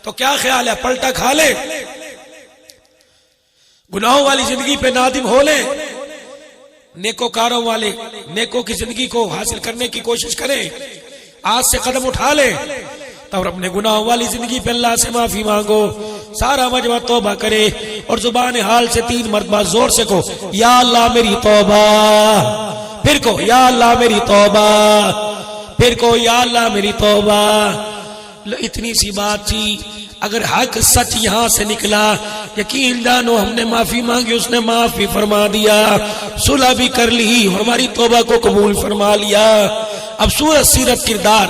تو کیا خیال ہے, پلٹا کھا لے, گناہوں والی زندگی پہ نادم ہو لے, نیکوکاروں والے نیکوں کی زندگی کو حاصل کرنے کی کوشش کریں, آج سے قدم اٹھا لے اور اپنے گناہوں والی زندگی پہ اللہ سے معافی مانگو. سارا مجمع توبہ کرے اور زبان حال سے 3 مرتبہ زور سے کو, یا اللہ میری توبہ, پھر کو یا اللہ میری توبہ, پھر کو یا اللہ میری توبہ. اتنی سی بات تھی, اگر حق سچ یہاں سے نکلا یقین جانو ہم نے معافی مانگی, اس نے معاف بھی فرما دیا, صلح بھی کر لی اور ہماری توبہ کو قبول فرما لیا. اب صورت, سیرت, کردار,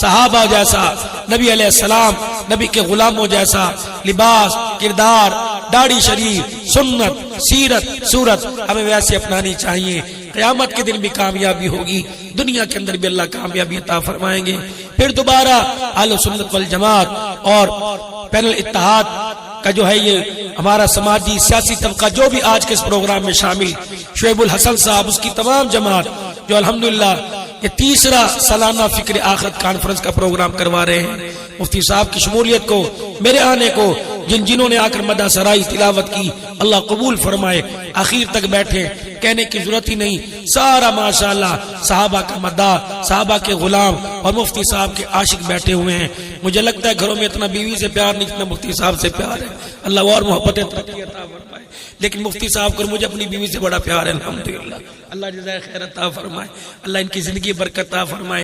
صحابہ جیسا, نبی علیہ السلام, نبی کے غلاموں جیسا لباس, کردار, داڑھی شریف, سنت, سیرت, صورت ہمیں ویسے اپنانی چاہیے. قیامت کے دن بھی کامیابی ہوگی, دنیا کے اندر بھی اللہ کامیابی عطا فرمائیں گے. پھر دوبارہ اہل سنت والجماعت اور بین الاتحاد کا جو ہے یہ ہمارا سماجی سیاسی طبقہ جو بھی آج کے اس پروگرام میں شامل, شعیب الحسن صاحب, اس کی تمام جماعت جو الحمدللہ یہ تیسرا سالانہ فکر آخرت کانفرنس کا پروگرام کروا رہے ہیں. مفتی صاحب کی شمولیت کو، میرے آنے کو، جنہوں نے آ کر مدح سرائی تلاوت کی، اللہ قبول فرمائے. آخر تک بیٹھے، کہنے کی ضرورت ہی نہیں، سارا ماشاءاللہ صحابہ کا مداح، صحابہ کے غلام اور مفتی صاحب کے عاشق بیٹھے ہوئے ہیں. مجھے لگتا ہے گھروں میں اتنا بیوی سے پیار نہیں جتنا مفتی صاحب سے پیار ہے. اللہ اور محبت ترقی عطا فرمائے. لیکن مفتی صاحب کو مجھے اپنی بیوی سے بڑا پیار ہے الحمدللہ. اللہ جزائے خیر عطا فرمائے. اللہ ان کی زندگی برکت عطا فرمائے.